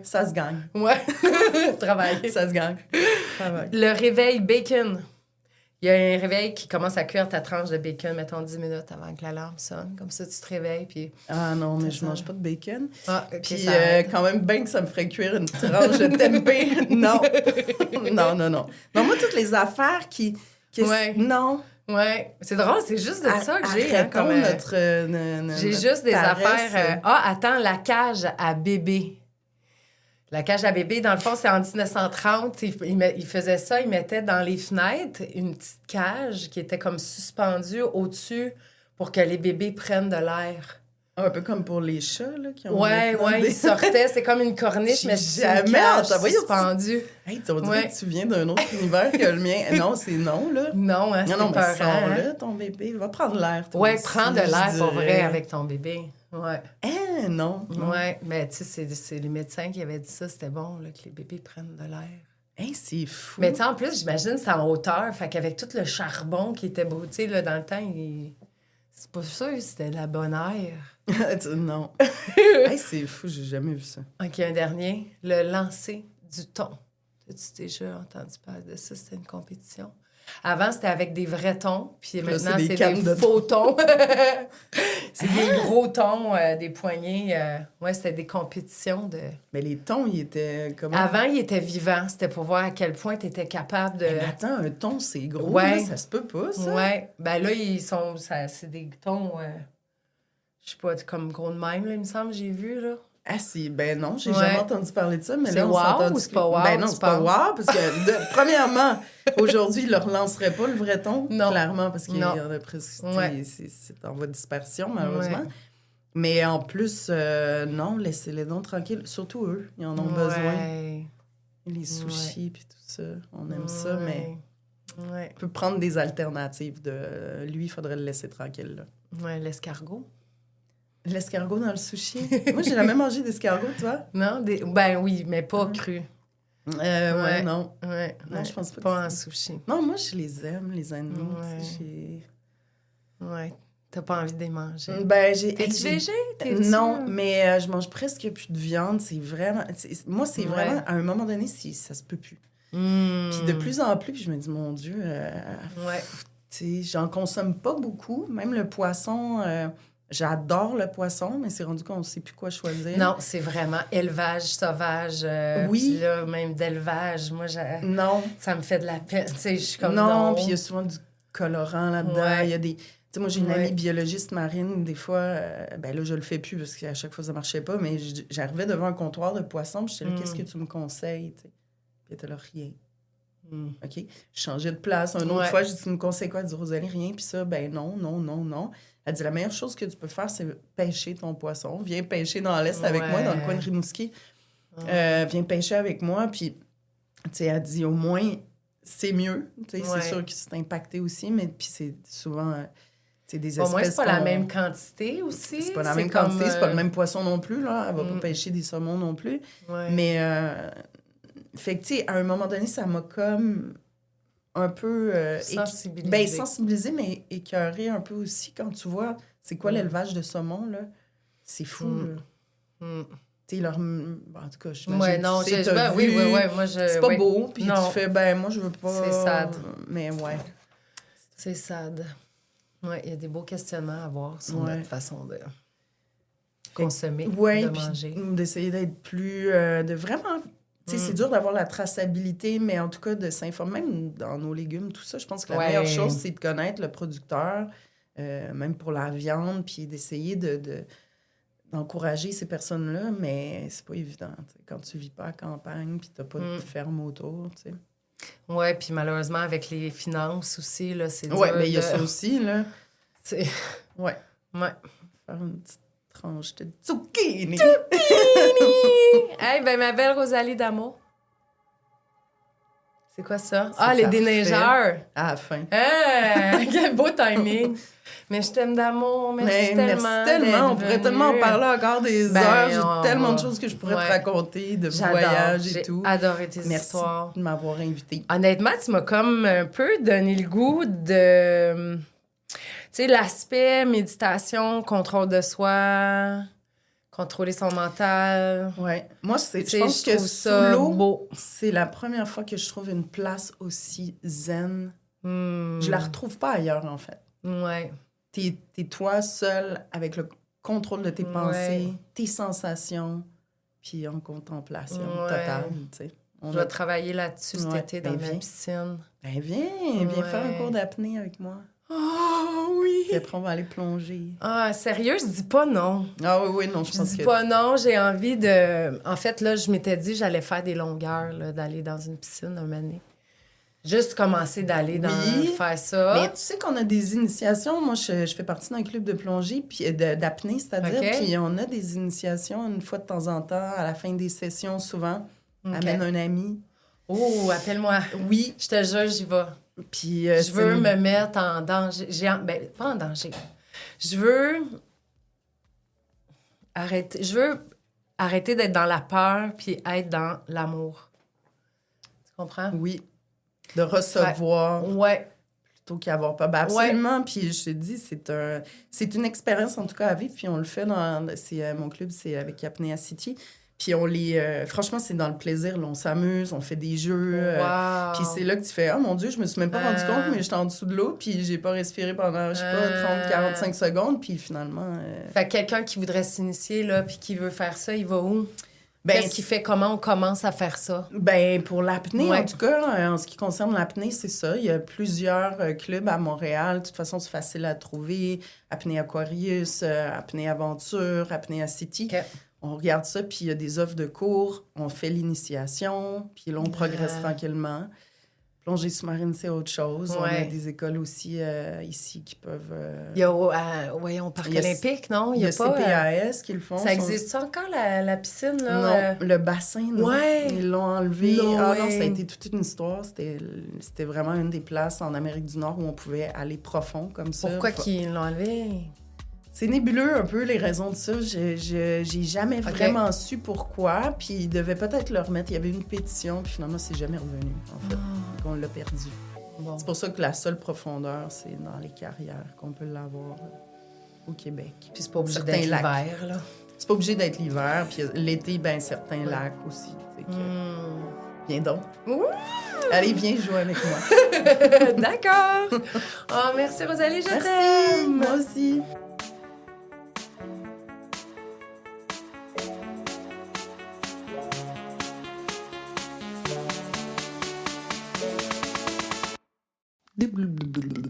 S2: ça se gagne.
S1: Ouais. Travail.
S2: Ça se gagne. Travail.
S1: Le réveil bacon. Il y a un réveil qui commence à cuire ta tranche de bacon, mettons 10 minutes avant que l'alarme sonne. Comme ça, tu te réveilles, puis...
S2: Ah non, mais je mange pas de bacon.
S1: Ah, okay,
S2: puis quand même, bien que ça me ferait cuire une tranche de tempeh. Non. Non, moi, toutes les affaires qui non.
S1: Ouais, c'est drôle, c'est juste de ça que j'ai.
S2: Comme
S1: j'ai juste des affaires... attends, la cage à bébé. La cage à bébé, dans le fond, c'est en 1930. Il faisait ça, il mettait dans les fenêtres une petite cage qui était comme suspendue au-dessus pour que les bébés prennent de l'air.
S2: Un peu comme pour les chats, là, qui ont...
S1: Ouais, ils sortaient. C'est comme une corniche, mais c'est une cage suspendue.
S2: Hey, tu dirais que tu viens d'un autre univers que le mien. Non, c'est non, là.
S1: Non, hein, c'est
S2: mais
S1: peurant,
S2: sors-là, ton bébé. Va prendre l'air, toi
S1: ouais,
S2: aussi,
S1: prends de l'air pour vrai avec ton bébé. Ouais.
S2: Non.
S1: Ouais, mais tu sais, c'est les médecins qui avaient dit ça. C'était bon, là, que les bébés prennent de l'air.
S2: C'est fou.
S1: Mais tu sais, en plus, j'imagine c'est en hauteur. Fait qu'avec tout le charbon qui était beau, tu sais, là, dans le temps, c'est pas sûr que c'était de la bonne air.
S2: Non. C'est fou, j'ai jamais vu ça.
S1: OK, un dernier. Le lancer du thon. As-tu déjà entendu parler de ça? C'était une compétition. Avant, c'était avec des vrais thons, puis maintenant, c'est des faux thons. C'est des gros thons, des poignées. Ouais, c'était des compétitions de...
S2: Mais les thons, ils étaient comment?
S1: Avant, ils étaient vivants. C'était pour voir à quel point tu étais capable de...
S2: Mais attends, un thon, c'est gros,
S1: ouais.
S2: Là, ça se peut pas, ça?
S1: Ouais. Ben là, c'est des thons, je sais pas, comme gros de même, là, il me semble, j'ai vu, là.
S2: Ben non, j'ai jamais entendu parler de ça, mais là, on
S1: s'entend... C'est wow ou c'est pas wow?
S2: Ben non, c'est pas wow, parce que, premièrement, aujourd'hui, ils ne le relanceraient pas, le vrai thon, clairement, parce qu'il y en a presque... C'est en voie de dispersion, malheureusement. Ouais. Mais en plus, non, laissez-les donc tranquilles. Surtout eux, ils en ont besoin. Les sushis, puis tout ça, on aime ça, mais... On peut prendre des alternatives de... Lui, il faudrait le laisser tranquille, là.
S1: Ouais, l'escargot.
S2: L'escargot dans le sushi? Moi, j'ai jamais mangé d'escargot, toi?
S1: Non? Ben oui, mais pas cru.
S2: Non.
S1: Ouais.
S2: Non, je pense pas.
S1: Pas en sushi.
S2: Non, moi, je les aime, les animaux.
S1: Ouais. T'as pas envie de les manger?
S2: Ben,
S1: T'es-tu végé?
S2: Non, mais je mange presque plus de viande. C'est vraiment... Moi, c'est vraiment... À un moment donné, ça se peut plus. Puis de plus en plus, puis je me dis, mon Dieu... Tu sais, j'en consomme pas beaucoup. Même le poisson... J'adore le poisson, mais c'est rendu qu'on ne sait plus quoi choisir.
S1: Non, c'est vraiment élevage sauvage.
S2: Oui.
S1: Puis là, même d'élevage. Moi,
S2: non.
S1: Ça me fait de la peine. Tu sais, je suis comme
S2: non. Puis il y a souvent du colorant là-dedans.
S1: Ouais.
S2: Il y a des... Tu sais, moi, j'ai une amie biologiste marine. Des fois, ben là, je le fais plus parce qu'à chaque fois, ça marchait pas. Mais j'arrivais devant un comptoir de poisson. Puis j'étais là, qu'est-ce que tu me conseilles? T'sais? Puis elle était là, rien. OK? Je changeais de place. Une autre fois, je dis, tu me conseilles quoi? Elle dit, Rosalie, rien. Puis ça, ben non. Elle dit, la meilleure chose que tu peux faire, c'est pêcher ton poisson. Viens pêcher dans l'Est avec moi, dans le coin de Rimouski. Viens pêcher avec moi. Puis, tu sais, elle dit, au moins, c'est mieux. Tu sais, c'est sûr que c'est impacté aussi, mais puis c'est souvent... des espèces
S1: au moins, c'est pas la même quantité aussi.
S2: C'est pas la même quantité, c'est pas le même poisson non plus, là. Elle va pas pêcher des saumons non plus. Mais, fait que, tu sais, à un moment donné, ça m'a comme... un peu... sensibilisé, mais écœuré un peu aussi quand tu vois c'est quoi l'élevage de saumon, là. C'est fou, là. Tu sais, leur... en tout cas, j'imagine
S1: non, moi,
S2: c'est pas beau, puis tu fais, ben, moi, je veux pas...
S1: C'est sad.
S2: Mais
S1: c'est sad. Ouais, il y a des beaux questionnements à avoir sur notre façon de consommer, de manger.
S2: D'essayer d'être plus... de vraiment... Tu sais, c'est dur d'avoir la traçabilité, mais en tout cas, de s'informer, même dans nos légumes, tout ça, je pense que la meilleure chose, c'est de connaître le producteur, même pour la viande, puis d'essayer d'encourager ces personnes-là, mais c'est pas évident. T'sais. Quand tu vis pas à campagne, puis t'as pas de ferme autour, tu sais.
S1: Oui, puis malheureusement, avec les finances aussi, là, c'est dur.
S2: Oui, mais il y a ça aussi, là.
S1: C'est...
S2: Ouais.
S1: Ouais.
S2: Faire une petite tranche de zucchini.
S1: Hey, ben ma belle Rosalie d'amour. C'est quoi ça? Ah, les
S2: parfait.
S1: déneigeurs.
S2: À la fin.
S1: Ah, quel beau timing. Mais je t'aime d'amour. Merci tellement.
S2: Merci tellement. On pourrait tellement en parler encore des heures. J'ai tellement de choses que je pourrais te raconter, de voyages et tout.
S1: J'ai adoré tes
S2: histoires. Merci de m'avoir invitée.
S1: Honnêtement, tu m'as comme un peu donné le goût de... Tu sais, l'aspect méditation, contrôle de soi, contrôler son mental.
S2: Ouais. Moi, je pense que sous l'eau,
S1: beau.
S2: C'est la première fois que je trouve une place aussi zen. Je la retrouve pas ailleurs, en fait.
S1: Ouais.
S2: T'es toi seul avec le contrôle de tes pensées, tes sensations, puis en contemplation totale, tu sais.
S1: Je vais travailler là-dessus cet été dans ma piscine.
S2: Ben viens faire un cours d'apnée avec moi.
S1: Oh oui!
S2: Puis après, on va aller plonger.
S1: Ah, sérieux, je dis pas non.
S2: Ah oui, non, je pense que...
S1: Je dis pas non, j'ai envie de... En fait, là, je m'étais dit j'allais faire des longueurs, là, d'aller dans une piscine un moment donné. Juste commencer d'aller faire ça.
S2: Mais tu sais qu'on a des initiations. Moi, je fais partie d'un club de plongée, puis d'apnée, c'est-à-dire. Puis on a des initiations une fois de temps en temps, à la fin des sessions, souvent. Amène un ami.
S1: Oh, appelle-moi.
S2: Oui.
S1: Je te jure, j'y vais.
S2: Puis
S1: je veux me mettre en danger. Ben, pas en danger. Je veux arrêter d'être dans la peur puis être dans l'amour. Tu comprends?
S2: Oui. De recevoir.
S1: Ouais.
S2: Plutôt qu'avoir peur. Ben absolument. Puis je te dis, c'est une expérience, en tout cas, à vivre. Puis on le fait mon club, c'est avec Apnea City. Puis on franchement, c'est dans le plaisir. Là, on s'amuse, on fait des jeux. Puis c'est là que tu fais « Oh mon Dieu, je me suis même pas rendu compte, mais j'étais en dessous de l'eau. Puis j'ai pas respiré pendant, je sais pas, 30-45 secondes. Puis finalement...
S1: Fait que quelqu'un qui voudrait s'initier, là, puis qui veut faire ça, il va où? Qu'est-ce qui fait? Comment on commence à faire ça?
S2: Ben pour l'apnée, en tout cas, en ce qui concerne l'apnée, c'est ça. Il y a plusieurs clubs à Montréal. De toute façon, c'est facile à trouver. Apnée Aquarius, Apnée Aventure, Apnea City. Okay. On regarde ça, puis il y a des offres de cours. On fait l'initiation, puis là, on progresse tranquillement. Plongée sous-marine, c'est autre chose. On a des écoles aussi ici qui peuvent...
S1: Il y a au Parc olympique, non?
S2: Il y a pas, CPAS qui le font.
S1: Ça existe encore, la piscine? Là?
S2: Non, le bassin, non. Ils l'ont enlevé. Ah non, ça a été toute une histoire. C'était vraiment une des places en Amérique du Nord où on pouvait aller profond comme ça.
S1: Pourquoi qu'ils l'ont enlevé?
S2: C'est nébuleux un peu, les raisons de ça. J'ai jamais vraiment su pourquoi. Puis ils devaient peut-être le remettre. Il y avait une pétition, puis finalement, c'est jamais revenu, en fait. On l'a perdu. Bon. C'est pour ça que la seule profondeur, c'est dans les carrières qu'on peut l'avoir au Québec.
S1: Puis c'est pas obligé d'être l'hiver, là.
S2: C'est pas obligé d'être l'hiver. Puis l'été, ben certains lacs aussi. Viens donc.
S1: Ouh!
S2: Allez, viens jouer avec moi.
S1: D'accord. Oh, merci Rosalie, je t'aime.
S2: Moi aussi. Blub, blub, blub, blub.